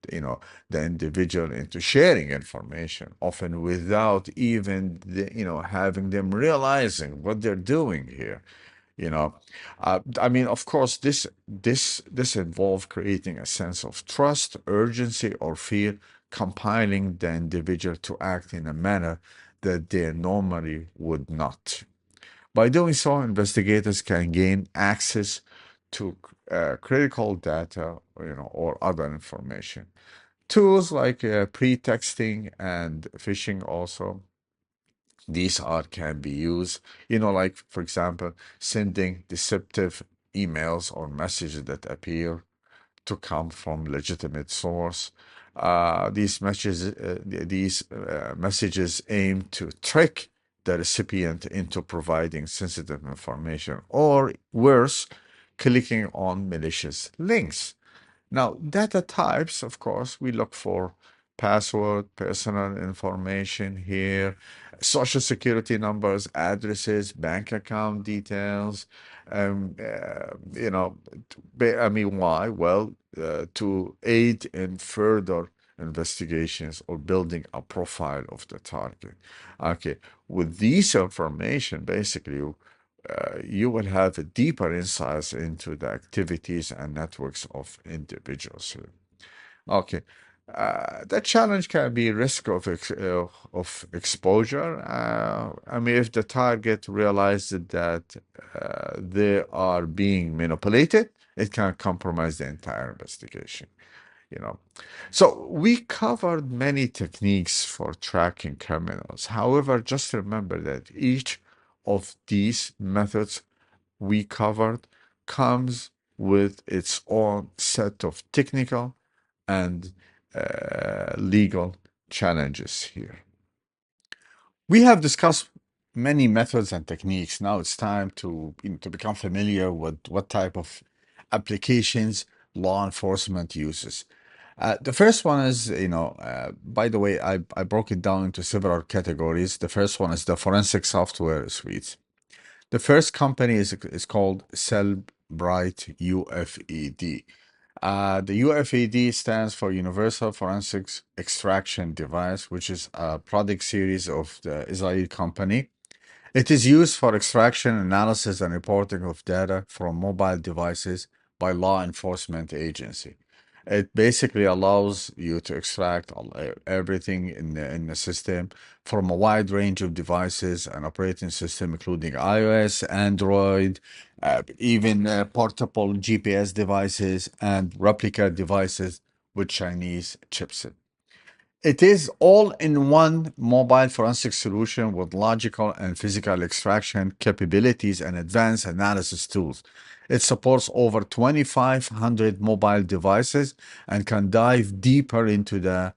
the individual into sharing information, often without even, having them realizing what they're doing here. I mean, of course, this involves creating a sense of trust, urgency, or fear, compiling the individual to act in a manner that they normally would not. By doing so, investigators can gain access to critical data, or other information. Tools like pre-texting and phishing also, these are can be used, like for example, sending deceptive emails or messages that appear to come from legitimate source. These messages aim to trick the recipient into providing sensitive information, or worse, clicking on malicious links. Now, data types, of course, we look for password, personal information here, social security numbers, addresses, bank account details. I mean, why? Well, to aid in further investigations or building a profile of the target. Okay, with this information, basically, you will have a deeper insights into the activities and networks of individuals. Okay. The challenge can be risk of exposure. I mean, if the target realizes that they are being manipulated, it can compromise the entire investigation. You know, so we covered many techniques for tracking criminals. However, just remember that each of these methods we covered comes with its own set of technical and legal challenges here. We have discussed many methods and techniques. Now it's time to become familiar with what type of applications law enforcement uses. The first one is, by the way, I broke it down into several categories. The first one is the forensic software suite. The first company is called Cellbrite UFED. The UFED stands for Universal Forensics Extraction Device, which is a product series of the Israeli company. It is used for extraction, analysis, and reporting of data from mobile devices by law enforcement agency. It basically allows you to extract everything in the system from a wide range of devices and operating system, including iOS, Android, even portable GPS devices and replica devices with Chinese chipset. It is all-in-one mobile forensic solution with logical and physical extraction capabilities and advanced analysis tools. It supports over 2,500 mobile devices and can dive deeper into the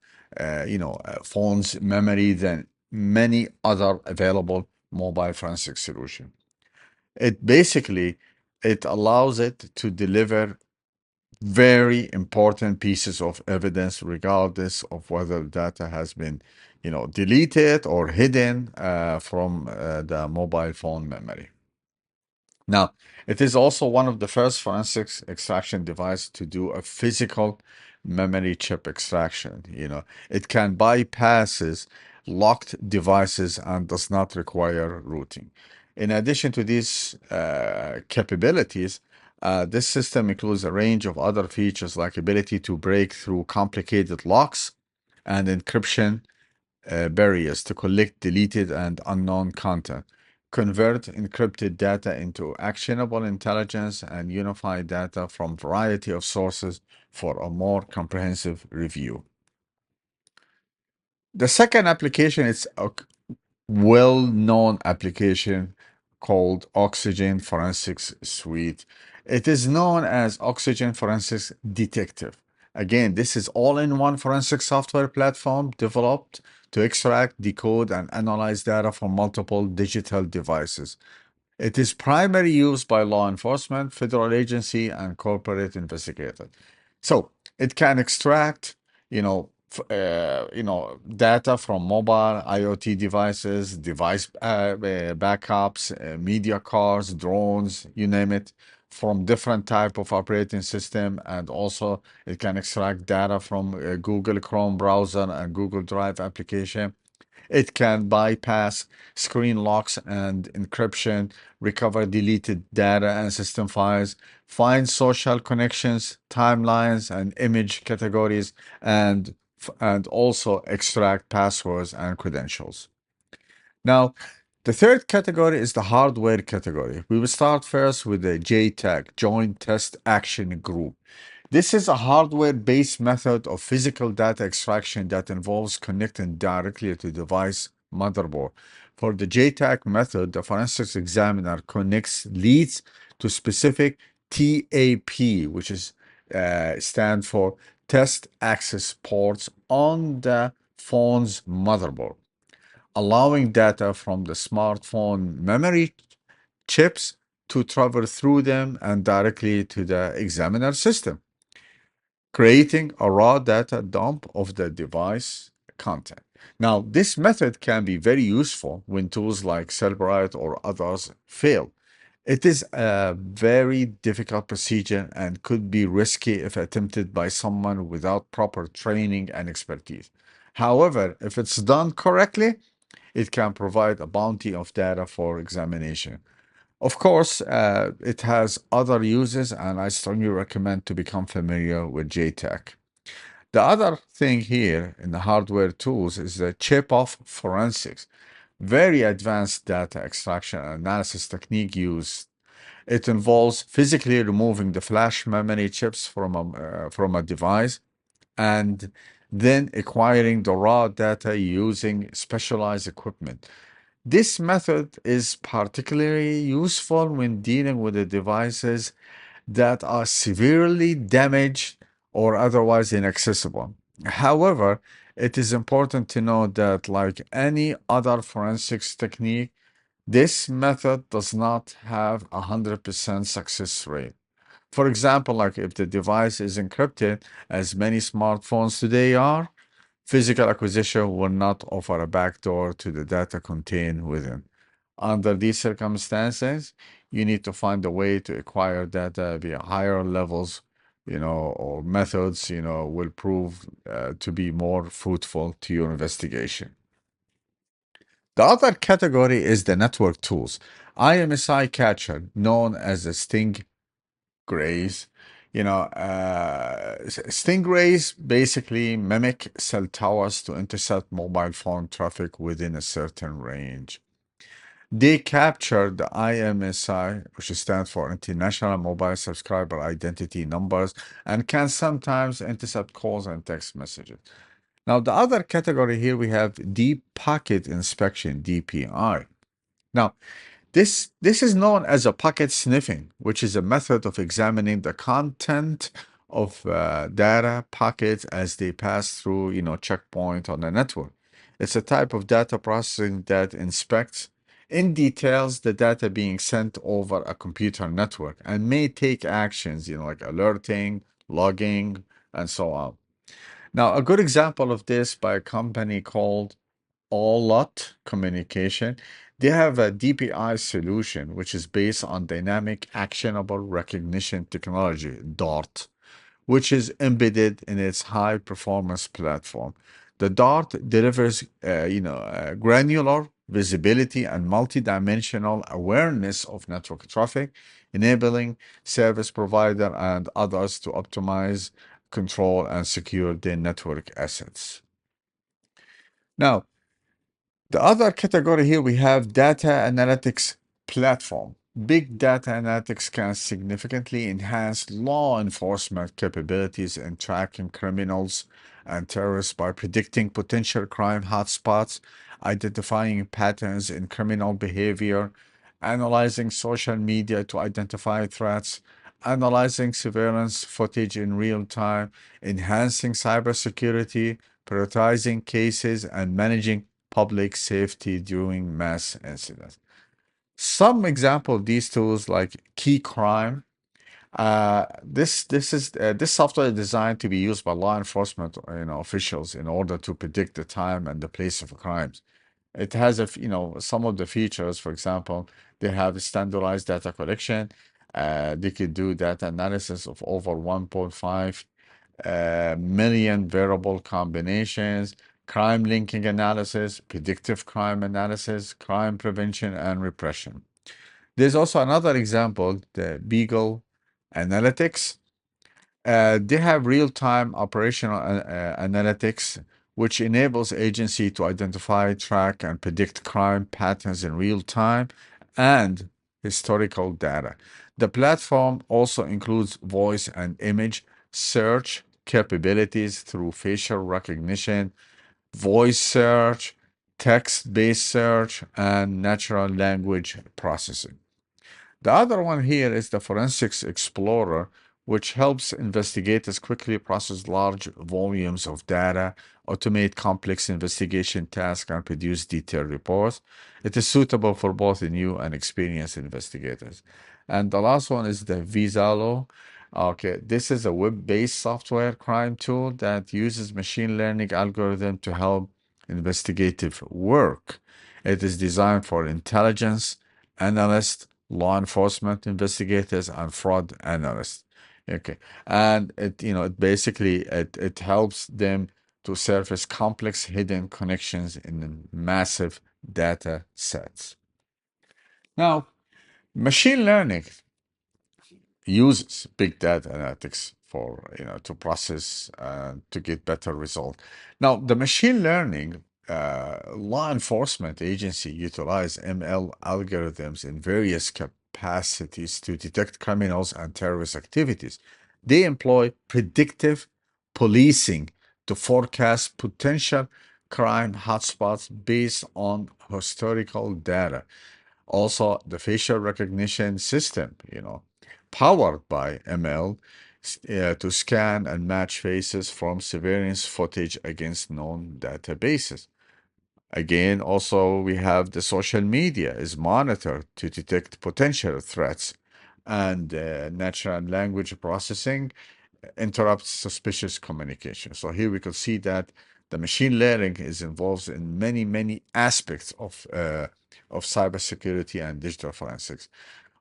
phone's memory than many other available mobile forensic solutions. It allows it to deliver very important pieces of evidence, regardless of whether data has been, deleted or hidden from the mobile phone memory. Now, it is also one of the first forensics extraction device to do a physical memory chip extraction. It can bypasses locked devices and does not require routing. In addition to these capabilities, this system includes a range of other features like ability to break through complicated locks and encryption barriers to collect deleted and unknown content, convert encrypted data into actionable intelligence, and unify data from a variety of sources for a more comprehensive review. The second application is a well-known application called Oxygen Forensics Suite. It is known as Oxygen Forensics Detective. Again, this is all-in-one forensic software platform developed to extract, decode, and analyze data from multiple digital devices. It is primarily used by law enforcement, federal agency, and corporate investigators. So it can extract, data from mobile IoT devices, device backups, media cards, drones, you name it, from different type of operating system, and also it can extract data from Google Chrome browser and Google Drive application. It can bypass screen locks and encryption, recover deleted data and system files, find social connections, timelines, and image categories, and also extract passwords and credentials. Now, The third category is the hardware category. We will start first with the JTAG, Joint Test Action Group. This is a hardware-based method of physical data extraction that involves connecting directly to device motherboard. For the JTAG method, the forensics examiner connects leads to specific TAP, which is stand for test access ports on the phone's motherboard, allowing data from the smartphone memory chips to travel through them and directly to the examiner system, creating a raw data dump of the device content. Now, this method can be very useful when tools like cellular or others fail. It is a very difficult procedure and could be risky if attempted by someone without proper training and expertise. However, if it's done correctly, it can provide a bounty of data for examination. Of course, it has other uses, and I strongly recommend to become familiar with JTAG. The other thing here in the hardware tools is the chip-off forensics. Very advanced data extraction and analysis technique used. It involves physically removing the flash memory chips from a device and then acquiring the raw data using specialized equipment. This method is particularly useful when dealing with the devices that are severely damaged or otherwise inaccessible. However, it is important to note that, like any other forensics technique, this method does not have a 100% success rate. For example, like if the device is encrypted, as many smartphones today are, physical acquisition will not offer a backdoor to the data contained within. Under these circumstances, you need to find a way to acquire data via higher levels, or methods, will prove to be more fruitful to your investigation. The other category is the network tools. IMSI catcher, known as the stingrays. Stingrays basically mimic cell towers to intercept mobile phone traffic within a certain range. They capture the IMSI, which stands for International Mobile Subscriber Identity Numbers, and can sometimes intercept calls and text messages. Now, the other category here we have Deep Packet Inspection, DPI. Now, this is known as a packet sniffing, which is a method of examining the content of data packets as they pass through, checkpoint on the network. It's a type of data processing that inspects in details the data being sent over a computer network and may take actions, like alerting, logging, and so on. Now, a good example of this by a company called all lot communication. They have a DPI solution, which is based on dynamic actionable recognition technology, DART, which is embedded in its high performance platform. The DART delivers, granular visibility and multidimensional awareness of network traffic, enabling service provider and others to optimize, control, and secure their network assets. Now, the other category here, we have data analytics platform. Big data analytics can significantly enhance law enforcement capabilities in tracking criminals and terrorists by predicting potential crime hotspots, identifying patterns in criminal behavior, analyzing social media to identify threats, analyzing surveillance footage in real time, enhancing cybersecurity, prioritizing cases, and managing public safety during mass incidents. Some example of these tools like key crime. This software is designed to be used by law enforcement, officials in order to predict the time and the place of crimes. It has some of the features. For example, they have standardized data collection. They could do data analysis of over 1.5 million variable combinations, crime linking analysis, predictive crime analysis, crime prevention, and repression. There's also another example, the Beagle Analytics. They have real-time operational analytics which enables agency to identify, track, and predict crime patterns in real time and historical data. The platform also includes voice and image search capabilities through facial recognition, voice search, text-based search, and natural language processing. The other one here is the Forensics Explorer, which helps investigators quickly process large volumes of data, automate complex investigation tasks, and produce detailed reports. It is suitable for both new and experienced investigators. And the last one is the Visalo. Okay, this is a web-based software crime tool that uses machine learning algorithm to help investigative work. It is designed for intelligence analysts, law enforcement investigators, and fraud analysts. Okay, and it basically it helps them to surface complex hidden connections in massive data sets. Now, machine learning uses big data analytics for to process and to get better results. Now, the machine learning law enforcement agency utilize ML algorithms in various capacities to detect criminals and terrorist activities. They employ predictive policing to forecast potential crime hotspots based on historical data. Also, the facial recognition system, powered by ML, to scan and match faces from surveillance footage against known databases. Again, also, we have the social media is monitored to detect potential threats, and natural language processing interrupts suspicious communication. So here we could see that the machine learning is involved in many aspects of cybersecurity and digital forensics.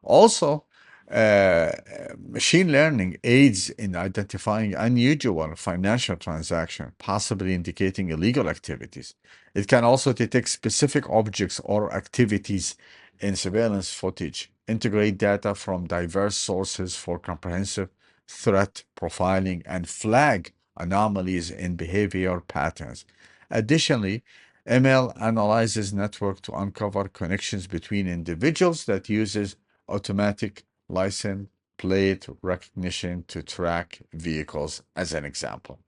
Also, uh, machine learning aids in identifying unusual financial transactions, possibly indicating illegal activities. It can also detect specific objects or activities in surveillance footage, integrate data from diverse sources for comprehensive threat profiling, and flag anomalies in behavior patterns. Additionally, ML analyzes network to uncover connections between individuals that uses automatic license plate recognition to track vehicles as an example.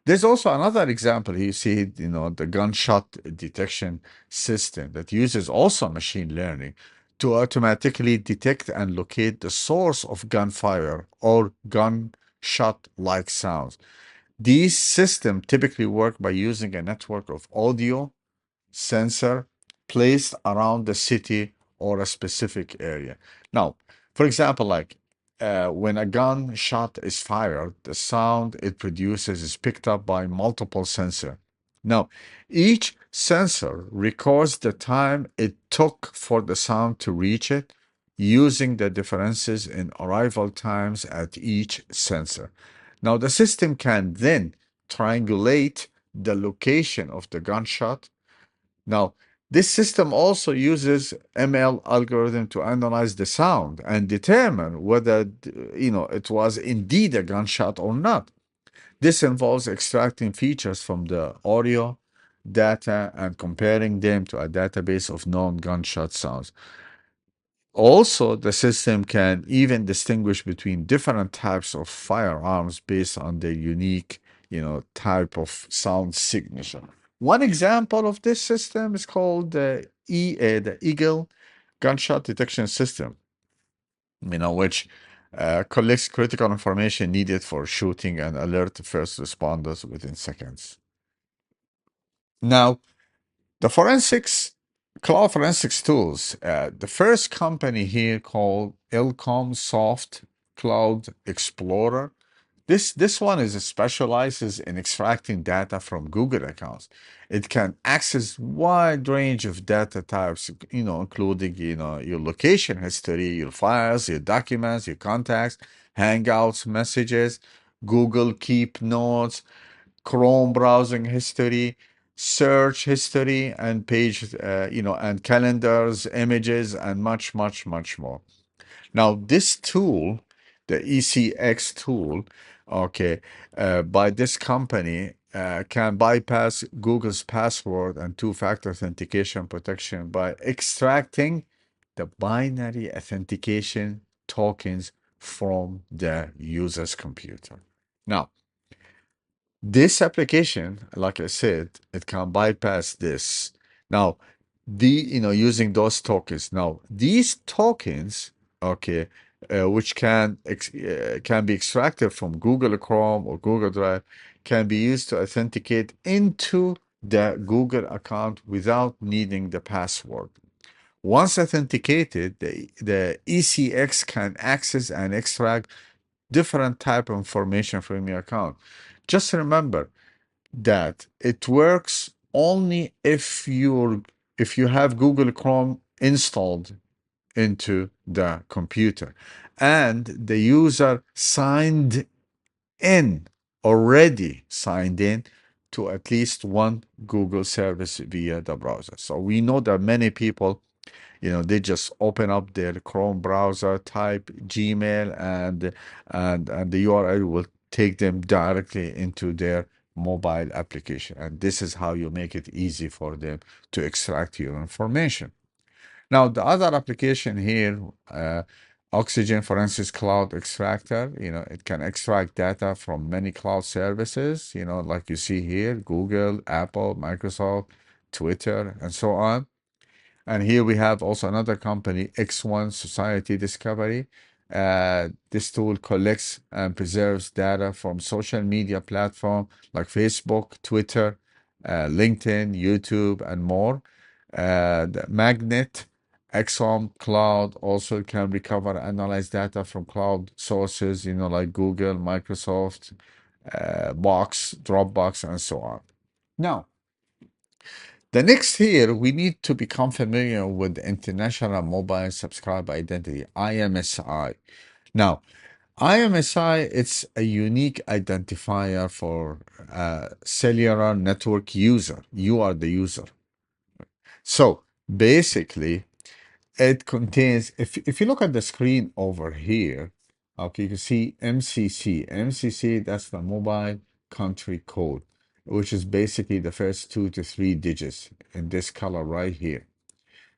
There's also another example. You see, the gunshot detection system that uses also machine learning to automatically detect and locate the source of gunfire or gunshot-like sounds. These systems typically work by using a network of audio sensor placed around the city or a specific area. Now, for example, like when a gunshot is fired, the sound it produces is picked up by multiple sensors. Now, each sensor records the time it took for the sound to reach it using the differences in arrival times at each sensor. Now, the system can then triangulate the location of the gunshot. Now, this system also uses ML algorithm to analyze the sound and determine whether it was indeed a gunshot or not. This involves extracting features from the audio data and comparing them to a database of known gunshot sounds. Also, the system can even distinguish between different types of firearms based on their unique, type of sound signature. One example of this system is called the Eagle gunshot detection system, which collects critical information needed for shooting and alert first responders within seconds. Now, the cloud forensics tools, the first company here called Ilcom Soft Cloud Explorer. This one specializes in extracting data from Google accounts. It can access wide range of data types, including your location history, your files, your documents, your contacts, Hangouts messages, Google Keep notes, Chrome browsing history, search history, and page, and calendars, images, and much more. Now, this tool, the ECX tool, okay, by this company, can bypass Google's password and two-factor authentication protection by extracting the binary authentication tokens from the user's computer. Now, this application, like I said, it can bypass this. Now, using those tokens. Now, these tokens, okay, which can be extracted from Google Chrome or Google Drive, can be used to authenticate into the Google account without needing the password. Once authenticated, the ECX can access and extract different type of information from your account. Just remember that it works only if you have Google Chrome installed into the computer and the user already signed in to at least one Google service via the browser. So we know that many people, they just open up their Chrome browser, type Gmail, and the URL will take them directly into their mobile application. And this is how you make it easy for them to extract your information. Now, the other application here, Oxygen, for instance, Cloud Extractor, it can extract data from many cloud services, like you see here, Google, Apple, Microsoft, Twitter, and so on. And here we have also another company, X1 Society Discovery. This tool collects and preserves data from social media platforms like Facebook, Twitter, LinkedIn, YouTube, and more. The Magnet Exxon Cloud also can recover and analyze data from cloud sources, like Google, Microsoft, Box, Dropbox, and so on. Now, the next here, we need to become familiar with the International Mobile Subscriber Identity, IMSI. Now, IMSI, it's a unique identifier for a cellular network user. You are the user. So basically, it contains, if you look at the screen over here, okay, you can see MCC. MCC, that's the mobile country code, which is basically the first 2 to 3 digits in this color right here.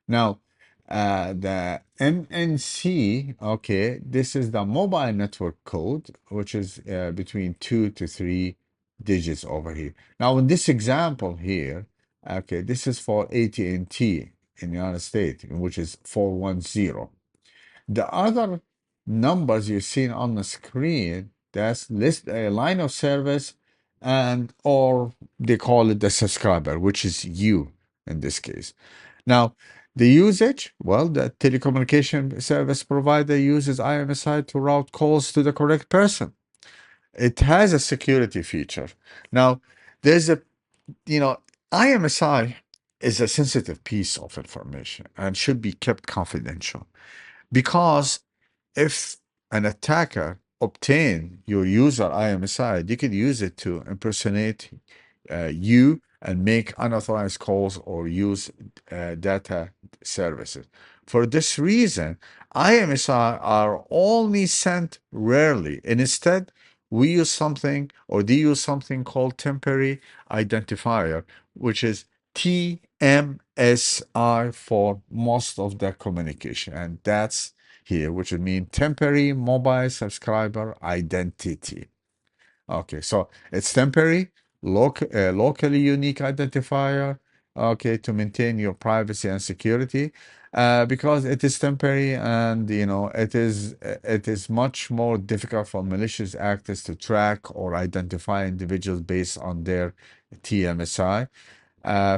Now, the MNC, okay, this is the mobile network code, which is between 2 to 3 digits over here. Now, in this example here, okay, this is for AT&T in the United States, which is 410. The other numbers you're seeing on the screen, that's list a line of service, and or they call it the subscriber, which is you in this case. Now, the usage, well, the telecommunication service provider uses IMSI to route calls to the correct person. It has a security feature. Now, there's IMSI is a sensitive piece of information and should be kept confidential, because if an attacker obtain your user IMSI, they could use it to impersonate you and make unauthorized calls or use data services. For this reason, IMSI are only sent rarely, and instead we use something, or they use something called temporary identifier, which is TMSI for most of the communication, and that's here, which would mean temporary mobile subscriber identity. Okay, so it's temporary, locally unique identifier, okay, to maintain your privacy and security, because it is temporary, and it is much more difficult for malicious actors to track or identify individuals based on their TMSI.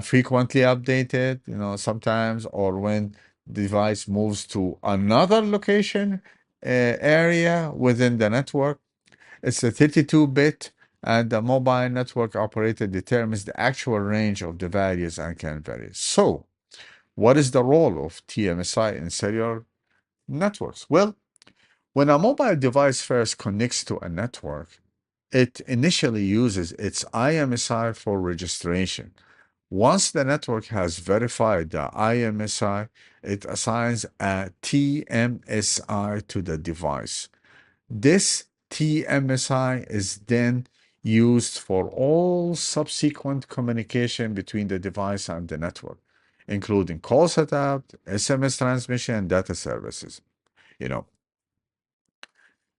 Frequently updated, sometimes, or when the device moves to another location area within the network. It's a 32-bit, and the mobile network operator determines the actual range of the values and can vary. So, what is the role of TMSI in cellular networks? Well, when a mobile device first connects to a network, it initially uses its IMSI for registration. Once the network has verified the IMSI, it assigns a TMSI to the device. This TMSI is then used for all subsequent communication between the device and the network, including call setup, SMS transmission, and data services. You know.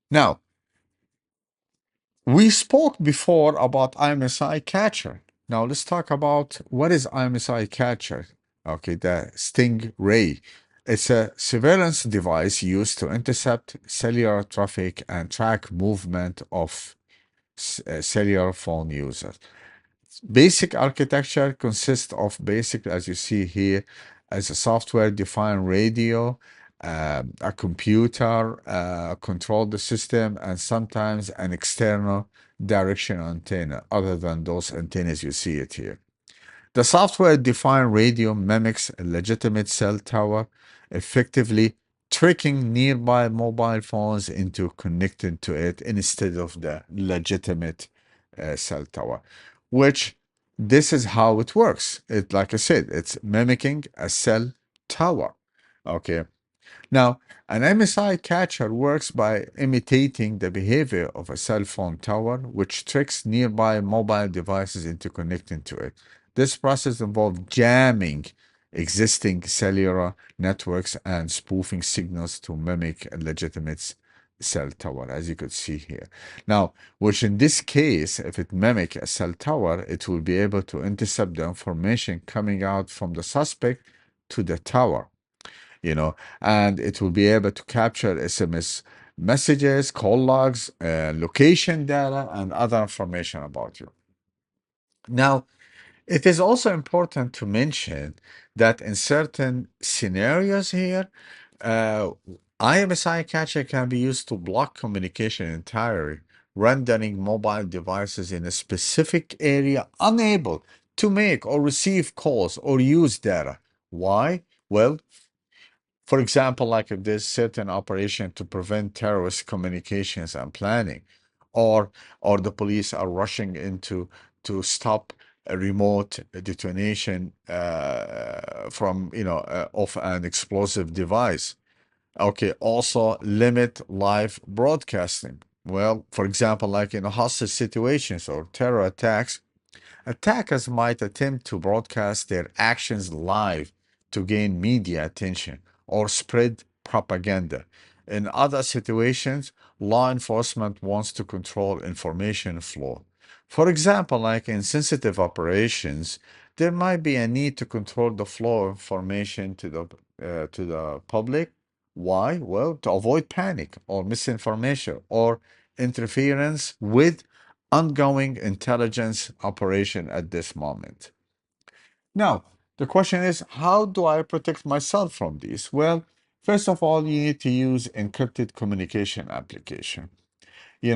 Now, we spoke before about IMSI catcher. Now let's talk about what is IMSI catcher. Okay, the Stingray. It's a surveillance device used to intercept cellular traffic and track movement of cellular phone users. Basic architecture consists of basic, as you see here, as a software-defined radio, a computer, control the system, and sometimes an external direction antenna, other than those antennas you see it here. The software-defined radio mimics a legitimate cell tower, effectively tricking nearby mobile phones into connecting to it instead of the legitimate cell tower, which this is how it works. It, like I said, it's mimicking a cell tower. Okay. Now, an MSI catcher works by imitating the behavior of a cell phone tower, which tricks nearby mobile devices into connecting to it. This process involves jamming existing cellular networks and spoofing signals to mimic a legitimate cell tower, as you could see here. Now, which in this case, if it mimic a cell tower, it will be able to intercept the information coming out from the suspect to the tower, and it will be able to capture SMS messages, call logs, location data, and other information about you. Now, it is also important to mention that in certain scenarios here, uh, IMSI catcher can be used to block communication entirely, rendering mobile devices in a specific area unable to make or receive calls or use data. Why? Well, for example, like if there's certain operation to prevent terrorist communications and planning, or the police are rushing into to stop a remote detonation from of an explosive device. Okay, also limit live broadcasting. Well, for example, like in hostage situations or terror attacks, attackers might attempt to broadcast their actions live to gain media attention or spread propaganda. In other situations, law enforcement wants to control information flow. For example, like in sensitive operations, there might be a need to control the flow of information to the public. Why? Well, to avoid panic or misinformation or interference with ongoing intelligence operation at this moment. Now, the question is, how do I protect myself from these? Well, first of all, you need to use encrypted communication application. One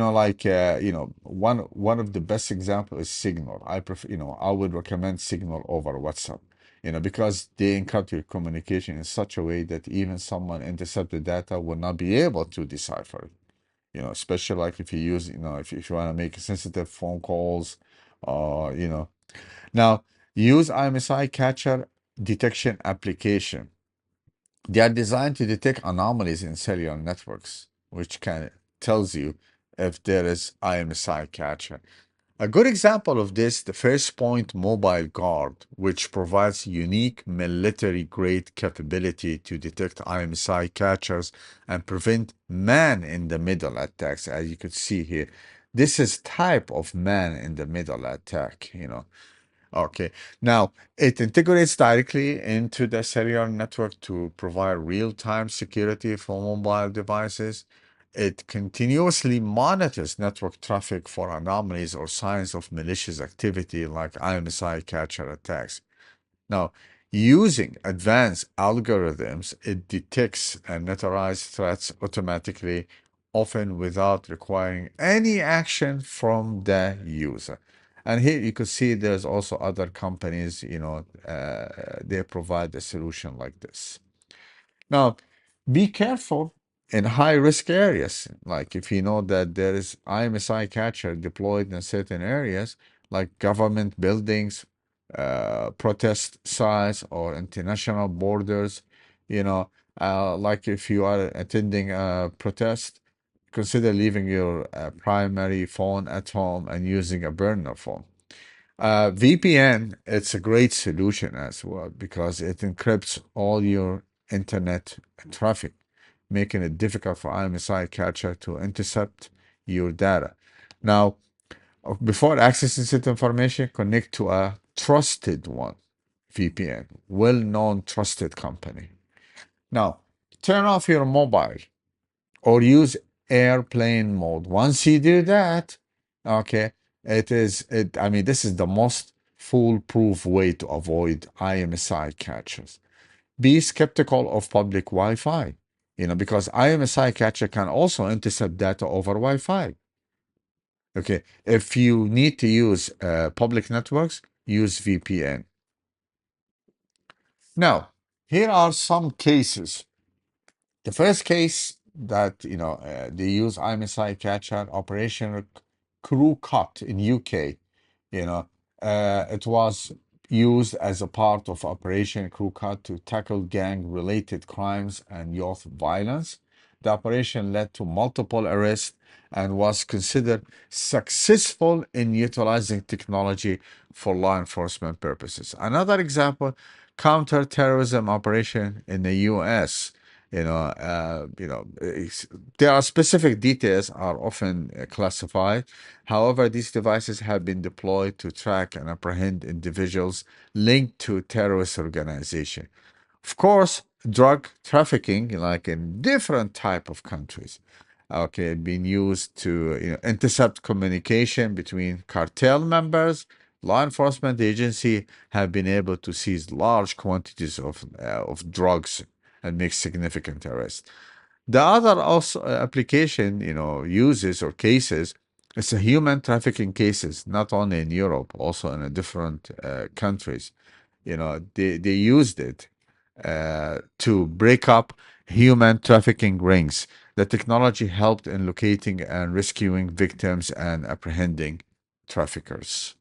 of the best example is Signal. I would recommend Signal over WhatsApp, because they encrypt your communication in such a way that even someone intercepted data will not be able to decipher it. Especially like if you use, if you want to make sensitive phone calls, uh, you know. Now, use IMSI catcher detection application. They are designed to detect anomalies in cellular networks, which can tells you if there is IMSI catcher. A good example of this, the First Point Mobile Guard, which provides unique military-grade capability to detect IMSI catchers and prevent man-in-the-middle attacks, as you could see here. This is type of man-in-the-middle attack. Okay, now it integrates directly into the cellular network to provide real-time security for mobile devices. It continuously monitors network traffic for anomalies or signs of malicious activity like IMSI catcher attacks. Now, using advanced algorithms, it detects and neutralizes threats automatically, often without requiring any action from the user. And here you could see there's also other companies, they provide a solution like this. Now, be careful in high risk areas. Like if you know that there is IMSI catcher deployed in certain areas, like government buildings, protest sites, or international borders, like if you are attending a protest, consider leaving your primary phone at home and using a burner phone. VPN, it's a great solution as well because it encrypts all your internet traffic, making it difficult for IMSI catcher to intercept your data. Now, before accessing certain information, connect to a trusted one, VPN, well-known trusted company. Now, turn off your mobile or use airplane mode. Once you do that, okay, I mean, this is the most foolproof way to avoid IMSI catchers. Be skeptical of public Wi-Fi, because IMSI catcher can also intercept data over Wi-Fi. Okay, if you need to use public networks, use VPN. Now, here are some cases. The first case that they use IMSI catcher Operation Crew Cut in UK. It was used as a part of Operation Crew Cut to tackle gang-related crimes and youth violence. The operation led to multiple arrests and was considered successful in utilizing technology for law enforcement purposes. Another example, counterterrorism operation in the U.S. There are specific details are often classified. However, these devices have been deployed to track and apprehend individuals linked to terrorist organization. Of course, drug trafficking, like in different type of countries, okay, being used to intercept communication between cartel members. Law enforcement agency have been able to seize large quantities of drugs and make significant arrests. The other also application, uses or cases, it's a human trafficking cases, not only in Europe, also in different countries. They used it to break up human trafficking rings. The technology helped in locating and rescuing victims and apprehending traffickers.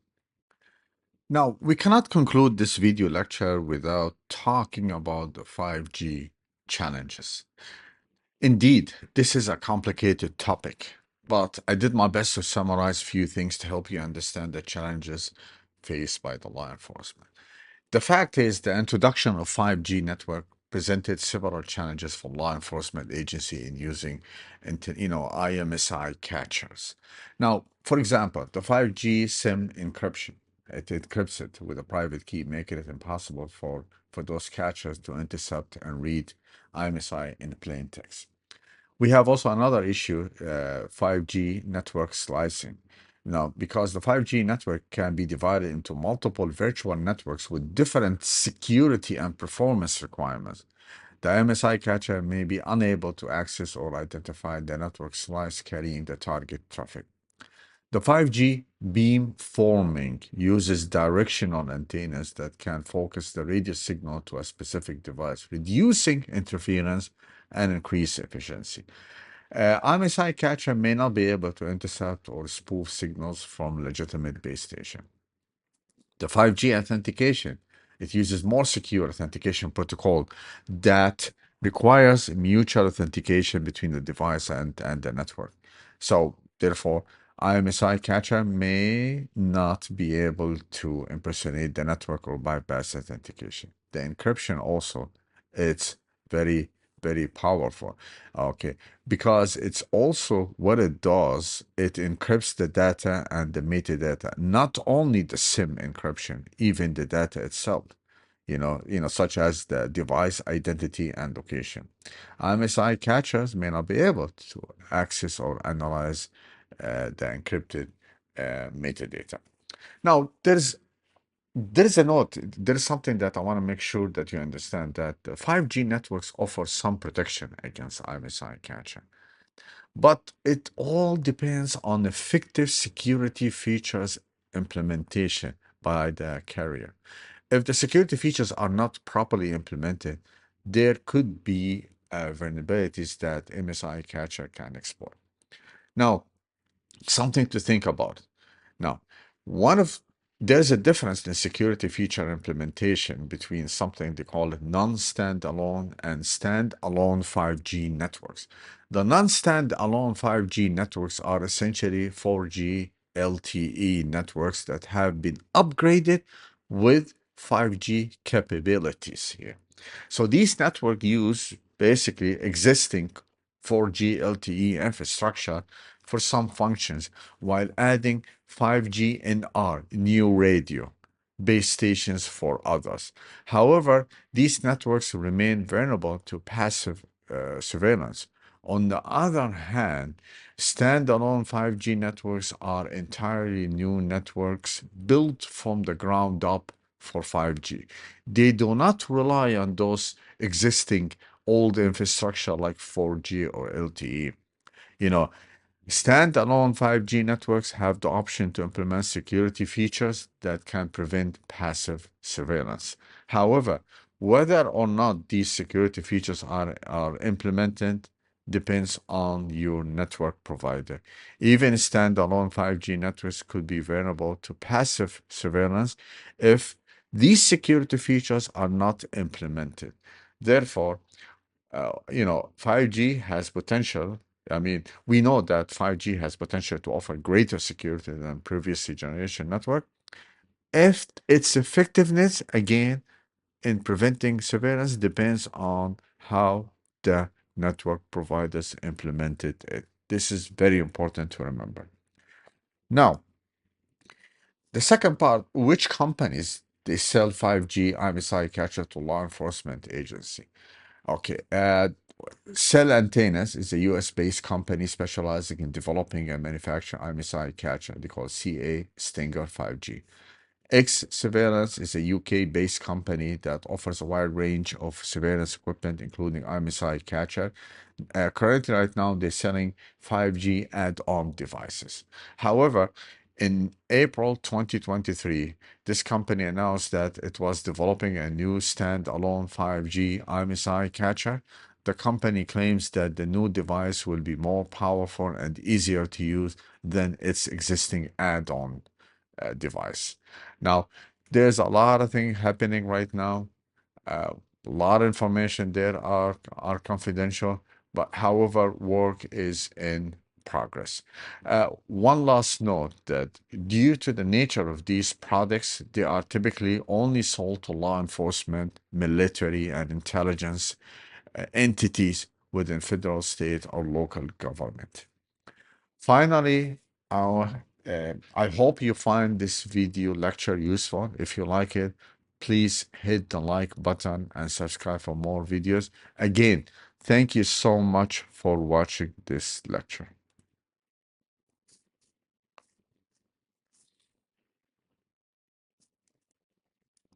Now, we cannot conclude this video lecture without talking about the 5G challenges. Indeed, this is a complicated topic, but I did my best to summarize a few things to help you understand the challenges faced by the law enforcement. The fact is, the introduction of 5G network presented several challenges for law enforcement agency in using, IMSI catchers. Now, for example, the 5G SIM encryption, it encrypts it with a private key, making it impossible for those catchers to intercept and read IMSI in plain text. We have also another issue, 5G network slicing. Now, because the 5G network can be divided into multiple virtual networks with different security and performance requirements, the MSI catcher may be unable to access or identify the network slice carrying the target traffic. The 5G beam forming uses directional antennas that can focus the radio signal to a specific device, reducing interference and increase efficiency. IMSI catcher may not be able to intercept or spoof signals from legitimate base station. The 5G authentication, it uses more secure authentication protocol that requires mutual authentication between the device and the network. So therefore, IMSI catcher may not be able to impersonate the network or bypass authentication. The encryption also, it's very, very powerful. Okay, because it's also what it does, it encrypts the data and the metadata, not only the SIM encryption, even the data itself, such as the device identity and location. IMSI catchers may not be able to access or analyze the encrypted metadata. Now, there's a note, there's something that I want to make sure that you understand, that the 5G networks offer some protection against IMSI catcher. But it all depends on effective security features implementation by the carrier. If the security features are not properly implemented, there could be vulnerabilities that MSI catcher can exploit. Now, something to think about. Now, one of There's a difference in security feature implementation between something they call it non-standalone and standalone 5G networks. The non-standalone 5G networks are essentially 4G LTE networks that have been upgraded with 5G capabilities here. So these networks use basically existing 4G LTE infrastructure for some functions while adding 5G NR, new radio, base stations for others. However, these networks remain vulnerable to passive surveillance. On the other hand, standalone 5G networks are entirely new networks built from the ground up for 5G. They do not rely on those existing old infrastructure like 4G or LTE. You know, Standalone 5G networks have the option to implement security features that can prevent passive surveillance. However, whether or not these security features are implemented depends on your network provider. Even standalone 5G networks could be vulnerable to passive surveillance if these security features are not implemented. Therefore, 5G has potential. I mean, we know that 5G has potential to offer greater security than previous generation network. If its effectiveness, again, in preventing surveillance depends on how the network providers implemented it. This is very important to remember. Now, the second part, which companies they sell 5G IMSI catcher to law enforcement agency? Okay, Cell Antennas is a US-based company specializing in developing and manufacturing IMSI catcher. They call it CA Stinger 5G. X Surveillance is a UK-based company that offers a wide range of surveillance equipment, including IMSI catcher. Currently, right now, they're selling 5G add-on devices. However, in April 2023, this company announced that it was developing a new standalone 5G IMSI catcher. The company claims that the new device will be more powerful and easier to use than its existing add-on device. Now, there's a lot of things happening right now. A lot of information there are confidential, but however, work is in progress. One last note that due to the nature of these products, they are typically only sold to law enforcement, military, and intelligence entities within federal, state, or local government. Finally, I hope you find this video lecture useful. If you like it, please hit the like button and subscribe for more videos. Again, thank you so much for watching this lecture.